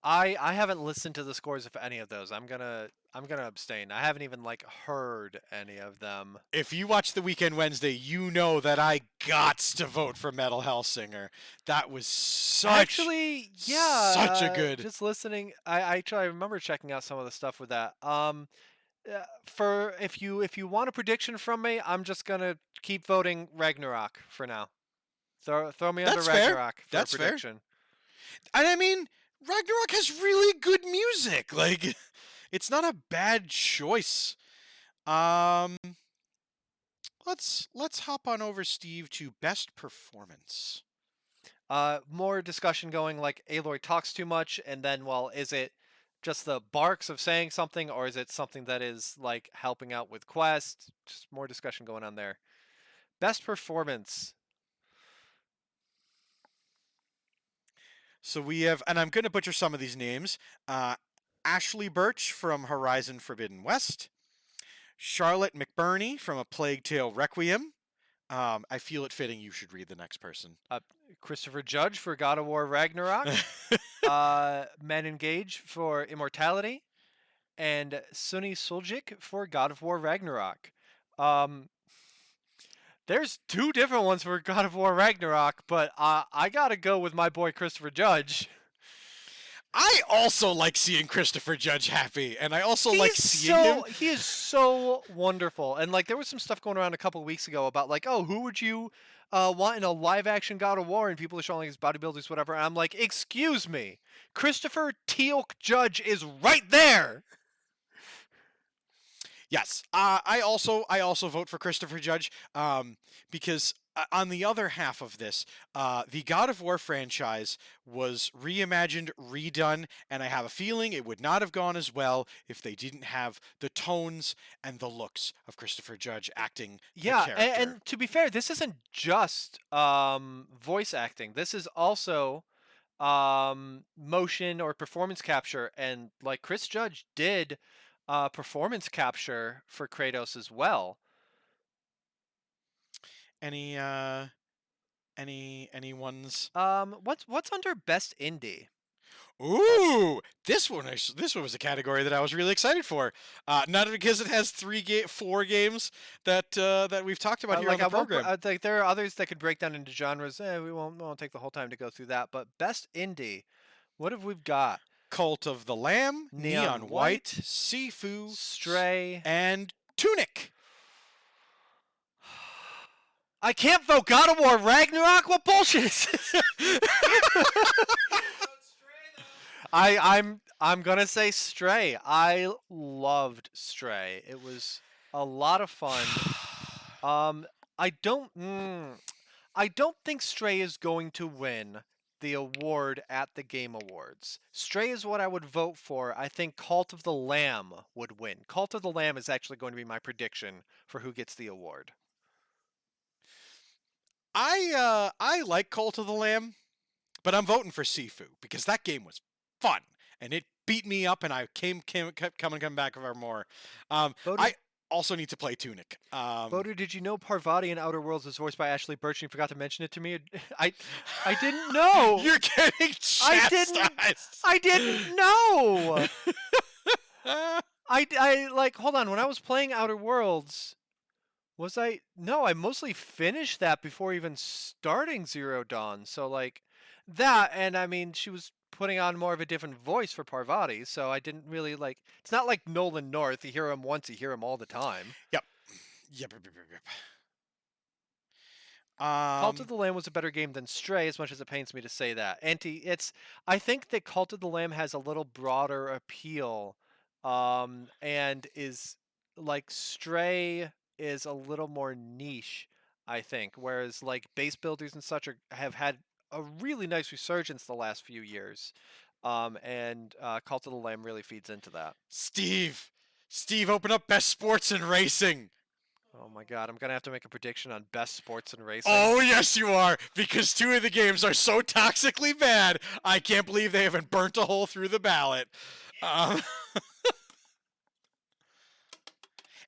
I haven't listened to the scores of any of those. I'm gonna abstain. I haven't even like heard any of them. if you watch the Weekend Wednesday, you know that I gots to vote for Metal Hellsinger. That was such a good. Just listening, I remember checking out some of the stuff with that. For if you want a prediction from me, I'm just gonna keep voting Ragnarok for now. Throw me under That's fair. Ragnarok for That's a fair. prediction. And I mean, Ragnarok has really good music. Like, it's not a bad choice. Let's hop on over, Steve, to best performance. More discussion going like Aloy talks too much, and then well, is it just the barks of saying something, or is it something that is like helping out with quest? Just more discussion going on there. Best performance. So we have, and I'm going to butcher some of these names, Ashley Birch from Horizon Forbidden West, Charlotte McBurney from A Plague Tale Requiem. I feel it fitting you should read the next person. Christopher Judge for God of War Ragnarok, Men Engage for Immortality, and Sunny Suljic for God of War Ragnarok. There's two different ones for God of War Ragnarok, but I gotta go with my boy Christopher Judge. I also like seeing Christopher Judge happy, and I also like seeing him. He is so wonderful, and like there was some stuff going around a couple of weeks ago about like, oh, who would you want in a live-action God of War, and people are showing like his bodybuilders, whatever. And I'm like, excuse me, Christopher Teal'c Judge is right there. Yes, I also vote for Christopher Judge, because on the other half of this, the God of War franchise was reimagined, redone, and I have a feeling it would not have gone as well if they didn't have the tones and the looks of Christopher Judge acting the Yeah, character. and to be fair, this isn't just voice acting. This is also motion or performance capture, and like Chris Judge did performance capture for Kratos as well. Any any ones? What's under best indie? Ooh, this one was a category that I was really excited for. Not because it has 4 games that we've talked about here on Like the I won't. program. Like there are others that could break down into genres. We won't take the whole time to go through that. But best indie, what have we got? Cult of the Lamb, Neon Neon White, White, Sifu, Stray. and Tunic. I can't vote God of War Ragnarok. What bullshit is this? I'm gonna say Stray. I loved Stray. It was a lot of fun. Um, I don't. I don't think Stray is going to win the award at the Game Awards. Stray is what I would vote for. I think Cult of the Lamb would win. Cult of the Lamb is actually going to be my prediction for who gets the award. I like Cult of the Lamb, but I'm voting for Sifu because that game was fun and it beat me up, and I kept coming back for more. Voted, I also need to play Tunic. Voter, did you know Parvati in Outer Worlds is voiced by Ashley Birch? And you forgot to mention it to me. I didn't know. You're getting chastised. I didn't know. I like. Hold on. When I was playing Outer Worlds, was I? No, I mostly finished that before even starting Zero Dawn. So like that, and I mean, she was putting on more of a different voice for Parvati, so I didn't really like. It's not like Nolan North. You hear him once, you hear him all the time. Yep. Yep. Cult of the Lamb was a better game than Stray, as much as it pains me to say that. I think that Cult of the Lamb has a little broader appeal, and is like Stray is a little more niche, I think. Whereas like base builders and such have had a really nice resurgence the last few years, and Cult of the Lamb really feeds into that. Steve, open up Best Sports and Racing. Oh my god, I'm gonna have to make a prediction on best sports and racing. Oh, yes, you are, because 2 of the games are so toxically bad, I can't believe they haven't burnt a hole through the ballot.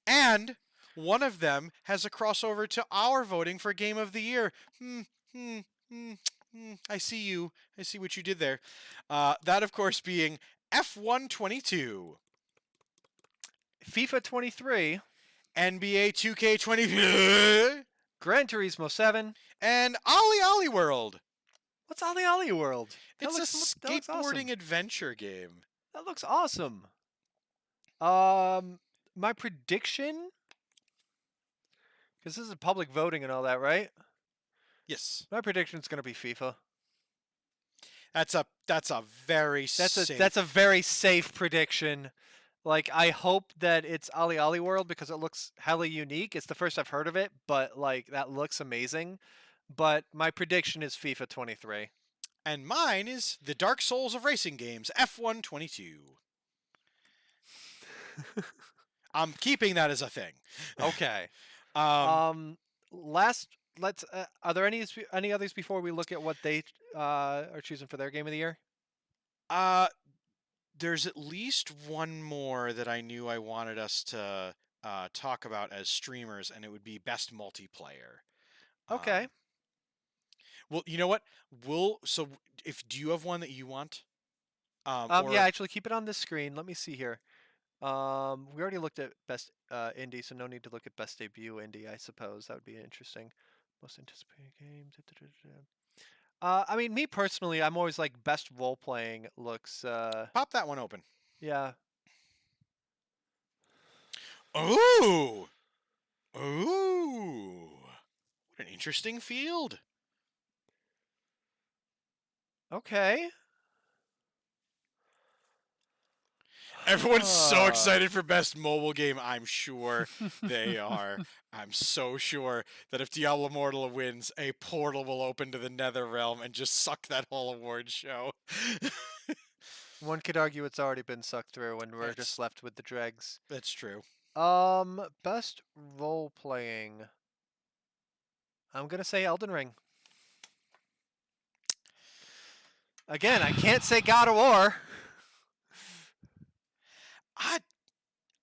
And one of them has a crossover to our voting for Game of the Year. I see you. I see what you did there. That, of course, being F1 22. FIFA 23. NBA 2K20, Gran Turismo 7, and Ollie Ollie World. What's Ollie Ollie World? It's a skateboarding awesome. adventure game. That looks awesome. My prediction, because this is public voting and all that, right? Yes. My prediction is going to be FIFA. That's a very safe. That's a very safe prediction. Like, I hope that it's Ollie Ollie World because it looks hella unique. It's the first I've heard of it, but like that looks amazing. But my prediction is FIFA 23. And mine is the Dark Souls of racing games, F1 22. I'm keeping that as a thing. Okay. Let's. Are there any others before we look at what they are choosing for their game of the year? There's at least one more that I knew I wanted us to talk about as streamers, and it would be best multiplayer. Okay. Well, you know what? Do you have one that you want? Yeah, actually, keep it on this screen. Let me see here. We already looked at best indie, so no need to look at best debut indie. I suppose that would be interesting. Most anticipated games. I mean, me personally, I'm always like best role playing looks. Pop that one open. Yeah. Ooh. What an interesting field. Okay. Everyone's so excited for best mobile game. I'm sure they are. I'm so sure that if Diablo Immortal wins, a portal will open to the Nether Realm and just suck that whole award show. One could argue it's already been sucked through, and we're That's- just left with the dregs. That's true. Best role playing. I'm gonna say Elden Ring. Again, I can't say God of War.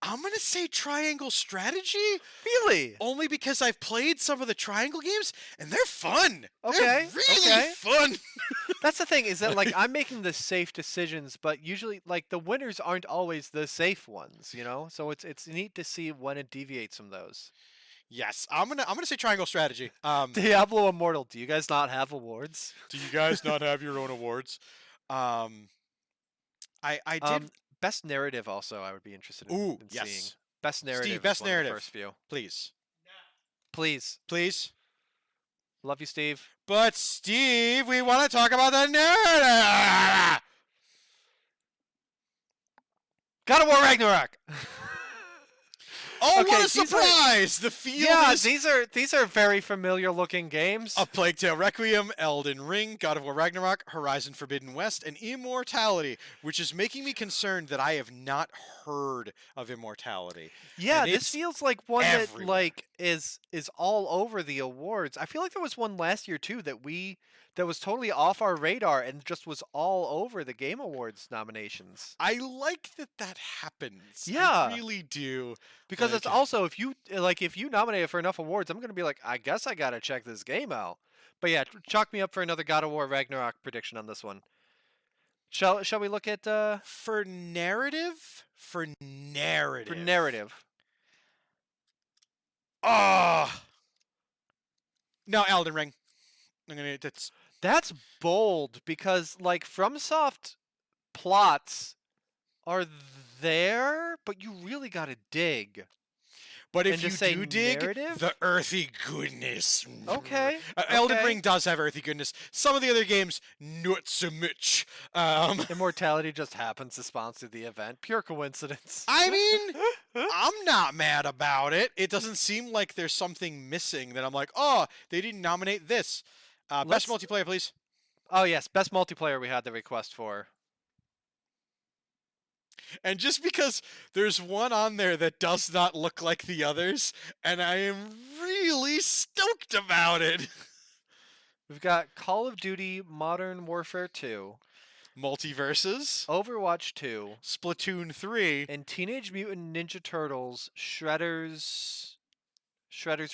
I'm gonna say Triangle Strategy. Really? Only because I've played some of the Triangle games and they're fun. Okay, They're really okay. fun. That's the thing, is that like I'm making the safe decisions, but usually like the winners aren't always the safe ones, you know? So it's neat to see when it deviates from those. Yes, I'm gonna say Triangle Strategy. Diablo Immortal, do you guys not have awards? Do you guys not have your own awards? I did. Best narrative also I would be interested in, Ooh, in yes. seeing. Best narrative. Steve, is best one of the narrative. first few. Please. Please. Please. Love you, Steve. But Steve, we want to talk about the narrative. God of War Ragnarok. Oh, Okay, what a these are- surprise! The field Yeah, is these are very familiar looking games. A Plague Tale Requiem, Elden Ring, God of War Ragnarok, Horizon Forbidden West, and Immortality, which is making me concerned that I have not heard of Immortality. Yeah, and this it's feels like one that everywhere. like is all over the awards. I feel like there was one last year too that was totally off our radar and just was all over the Game Awards nominations. I like that happens. Yeah. I really do. Because Like- it's also if you nominate it for enough awards, I'm gonna be like, I guess I gotta check this game out. But yeah, chalk me up for another God of War Ragnarok prediction on this one. Shall we look at For narrative? For narrative. for narrative? Oh. No, Elden Ring. That's bold because like FromSoft plots are there, but you really gotta dig. But if And you just say do dig, narrative? the earthy goodness. Okay. Elden okay. Ring does have earthy goodness. Some of the other games, not so much. Immortality just happens to sponsor the event. Pure coincidence. I mean, I'm not mad about it. It doesn't seem like there's something missing that I'm like, oh, they didn't nominate this. Best Let's- multiplayer, please. Oh yes, best multiplayer we had the request for. And just because there's one on there that does not look like the others, and I am really stoked about it. We've got Call of Duty Modern Warfare 2, Multiverses, Overwatch 2, Splatoon 3, and Teenage Mutant Ninja Turtles Shredder's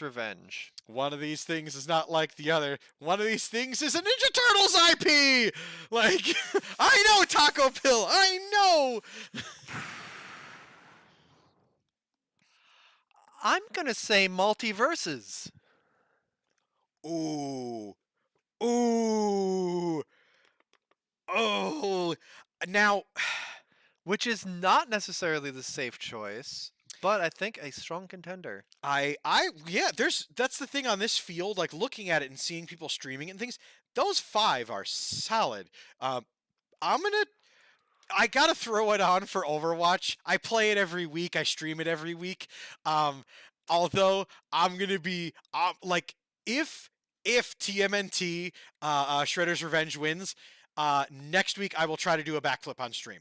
Revenge. one of these things is not like the other. One of these things is a Ninja Turtles IP! Like, I know, Taco Pill! I know! I'm gonna say Multiverses. Ooh. Ooh. Oh. Now, Which is not necessarily the safe choice, but I think a strong contender. yeah, that's the thing on this field, like looking at it and seeing people streaming it and things, those 5 are solid. I gotta throw it on for Overwatch. I play it every week. I stream it every week. Although I'm gonna be like, if TMNT Shredder's Revenge wins, next week I will try to do a backflip on stream.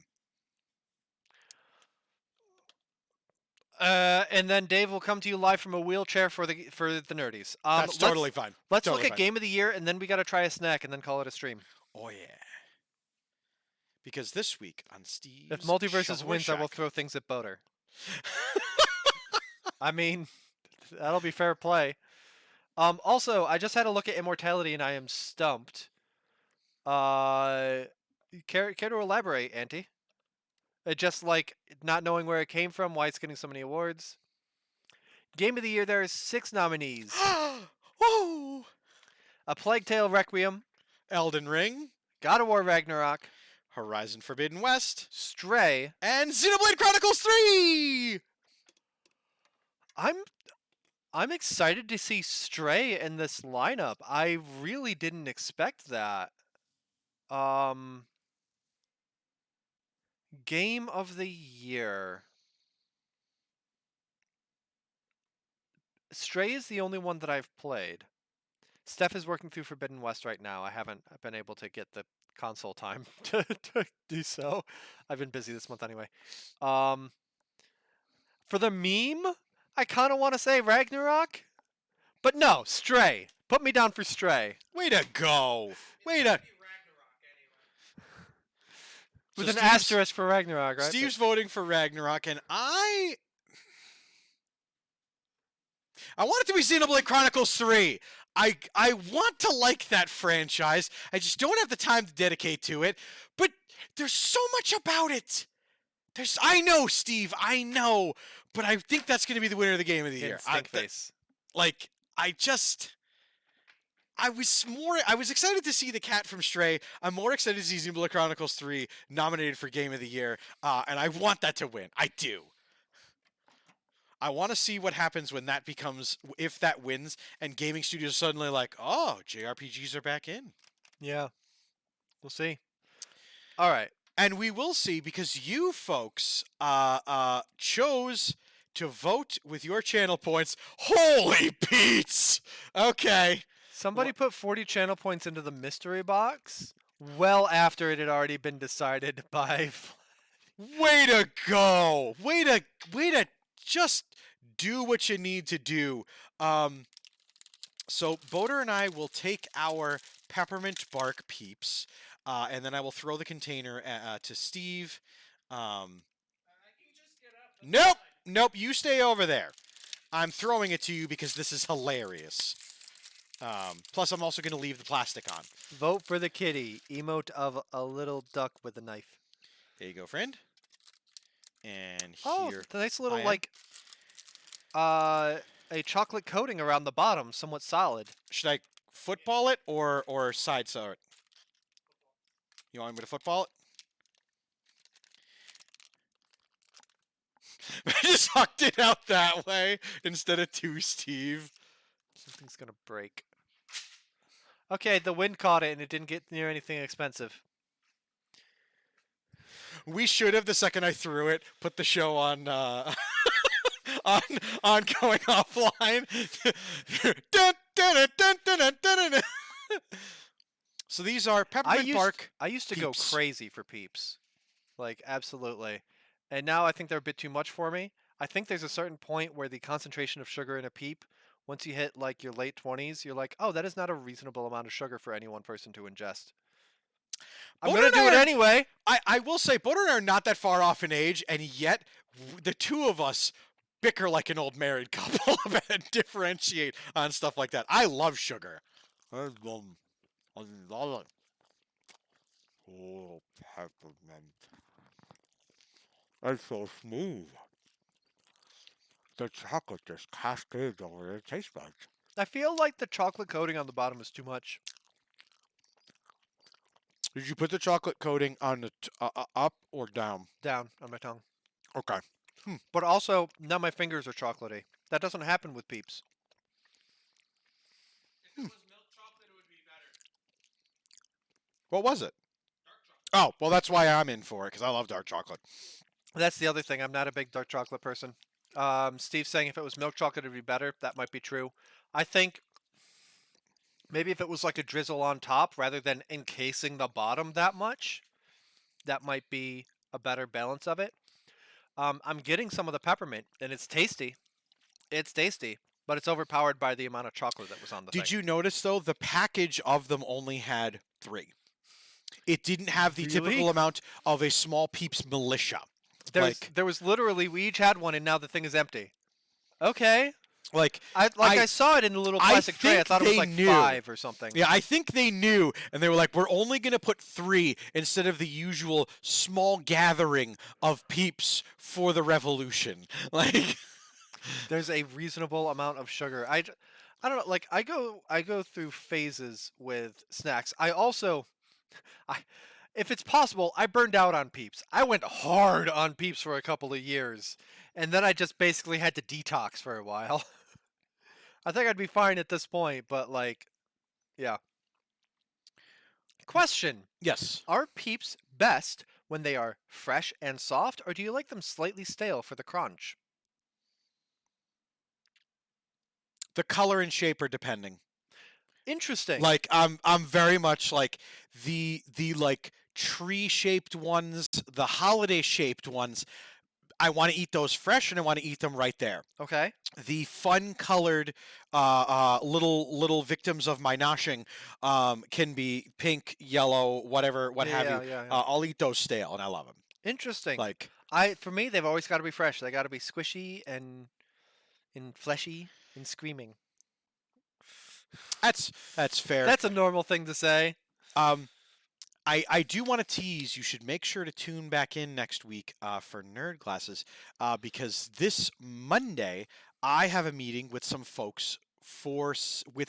And then Dave will come to you live from a wheelchair for the nerdies. That's totally fine. Let's Totally look fine. at Game of the Year, and then we got to try a snack, and then call it a stream. Oh yeah. Because this week on Steve's If Multiverses Shovel wins, I will Shack- throw things at Boater. I mean, that'll be fair play. Also, I just had a look at Immortality, and I am stumped. Care to elaborate, Auntie? Just like not knowing where it came from, why it's getting so many awards. Game of the Year, there are 6 nominees: Whoa! A Plague Tale Requiem, Elden Ring, God of War Ragnarok, Horizon Forbidden West, Stray. and Xenoblade Chronicles 3! I'm excited to see Stray in this lineup. I really didn't expect that. Game of the year. Stray is the only one that I've played. Steph is working through Forbidden West right now. I haven't been able to get the console time to do so. I've been busy this month anyway. For the meme, I kind of want to say Ragnarok, but no, Stray. Put me down for Stray. Way to go! Way to. With So an Steve's- asterisk for Ragnarok, right? Steve's voting for Ragnarok, and I want it to be Xenoblade Chronicles 3. I want to like that franchise. I just don't have the time to dedicate to it. But there's so much about it. I know, Steve. I know. But I think that's going to be the winner of the game of the year. Stink face. I was excited to see the cat from Stray. I'm more excited to see Xenoblade Chronicles 3 nominated for Game of the Year, and I want that to win. I do. I want to see what happens when that becomes, if that wins, and gaming studios are suddenly like, oh, JRPGs are back in. Yeah. We'll see. All right. And we will see, because you folks chose to vote with your channel points. Holy Pete's! Okay. Somebody put 40 channel points into the mystery box well after it had already been decided by. Way to go! Way to just do what you need to do. So Boater and I will take our peppermint bark peeps, and then I will throw the container to Steve. Nope, you stay over there. I'm throwing it to you because this is hilarious. Plus, I'm also going to leave the plastic on. Vote for the kitty. Emote of a little duck with a knife. There you go, friend. And Oh, here. the nice little, I am. like, a chocolate coating around the bottom, somewhat solid. Should I football it or side saw it? You want me to football it? I just hucked it out that way instead of to Steve. Something's gonna break. Okay, the wind caught it and it didn't get near anything expensive. We should have, the second I threw it, put the show on on going offline. So these are peppermint bark. I used to go peeps. crazy for peeps. Like, absolutely. And now I think they're a bit too much for me. I think there's a certain point where the concentration of sugar in a peep, once you hit like your late 20s, you're like, oh, that is not a reasonable amount of sugar for any one person to ingest. I'm Boater going to and do I it are- anyway. I will say, Boater and I are not that far off in age, and yet the two of us bicker like an old married couple and differentiate on stuff like that. I love sugar. Oh, peppermint. It's so smooth. The chocolate just cascades over the taste buds. I feel like the chocolate coating on the bottom is too much. Did you put the chocolate coating on the up or down? Down on my tongue. Okay. But also, now my fingers are chocolatey. That doesn't happen with peeps. If it was milk chocolate, it would be better. What was it? Dark chocolate. Oh, well, that's why I'm in for it, because I love dark chocolate. That's the other thing. I'm not a big dark chocolate person. Steve's saying if it was milk chocolate, it would be better. That might be true. I think maybe if it was like a drizzle on top rather than encasing the bottom that much, that might be a better balance of it. I'm getting some of the peppermint, and it's tasty. It's tasty, but it's overpowered by the amount of chocolate that was on the thing. Did you notice, though, the package of them only had 3? It didn't have the Really? typical amount of a small Peeps militia. There was literally, we each had one, and now the thing is empty. Okay. Like, I saw it in the little plastic tray. I think thought it was they like knew. 5 or something. yeah, I think they knew, and they were like, we're only going to put 3 instead of the usual small gathering of Peeps for the revolution. Like, There's a reasonable amount of sugar. I don't know. Like I go through phases with snacks. If it's possible, I burned out on Peeps. I went hard on Peeps for a couple of years, and then I just basically had to detox for a while. I think I'd be fine at this point, but like, yeah. Question: yes. Are Peeps best when they are fresh and soft, or do you like them slightly stale for the crunch? The color and shape are depending. Interesting. Like I'm very much like the like tree shaped ones, the holiday shaped ones. I want to eat those fresh and I want to eat them right there. Okay. The fun colored little victims of my noshing can be pink, yellow, whatever, what have you. Yeah. I'll eat those stale and I love them. Interesting. Like For me, they've always got to be fresh. They got to be squishy and fleshy and screaming. that's fair. That's a normal thing to say. Um, I do want to tease. You should make sure to tune back in next week for Nerd Glasses because this Monday I have a meeting with some folks with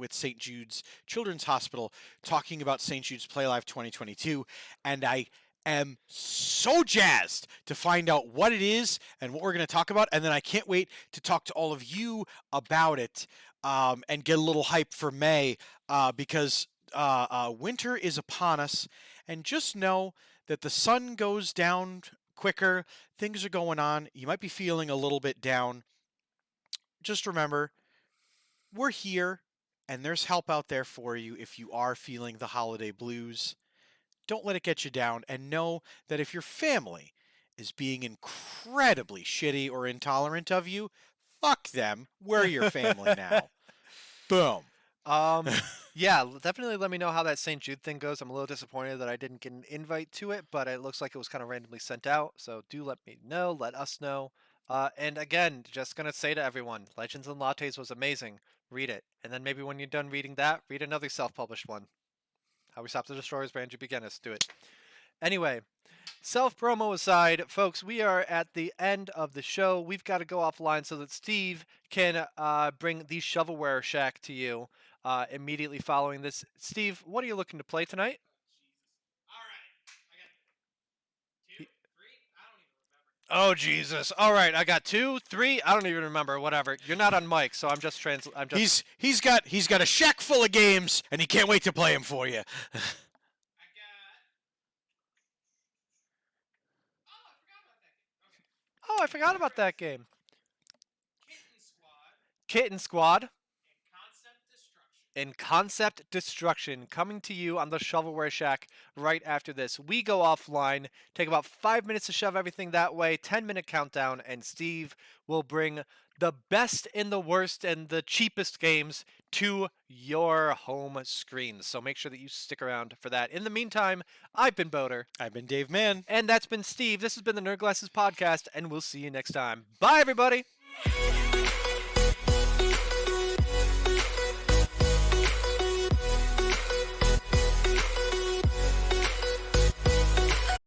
St. Jude's Children's Hospital talking about St. Jude's Play Live 2022, and I am so jazzed to find out what it is and what we're going to talk about, and then I can't wait to talk to all of you about it and get a little hype for May because winter is upon us, and just know that the sun goes down quicker. Things are going on. You might be feeling a little bit down. Just remember, we're here, and there's help out there for you if you are feeling the holiday blues. Don't let it get you down, and know that if your family is being incredibly shitty or intolerant of you, fuck them. We're your family now. Boom. Yeah, definitely let me know how that St. Jude thing goes. I'm a little disappointed that I didn't get an invite to it, but it looks like it was kind of randomly sent out. So do let me know, let us know. And again, just gonna say to everyone, Legends and Lattes was amazing. Read it, and then maybe when you're done reading that, read another self-published one. How We Stopped the Destroyers by Andrew Beginnis. Do it. Anyway, self-promo aside, folks, we are at the end of the show. We've got to go offline so that Steve can bring the Shovelware Shack to you immediately following this. Steve, what are you looking to play tonight? Oh Jesus! All right, I got 2, 3. I don't even remember. Whatever. You're not on mic, so I'm just I'm just. He's got a shack full of games, and he can't wait to play them for you. Oh, I forgot about that game. Kitten Squad. And Concept Destruction coming to you on the Shovelware Shack right after this. We go offline, take about 5 minutes to shove everything that way, 10-minute countdown, and Steve will bring the best and the worst and the cheapest games to your home screen. So make sure that you stick around for that. In the meantime, I've been Boater. I've been Dave Mann. And that's been Steve. This has been the Nerd Glasses Podcast, and we'll see you next time. Bye, everybody!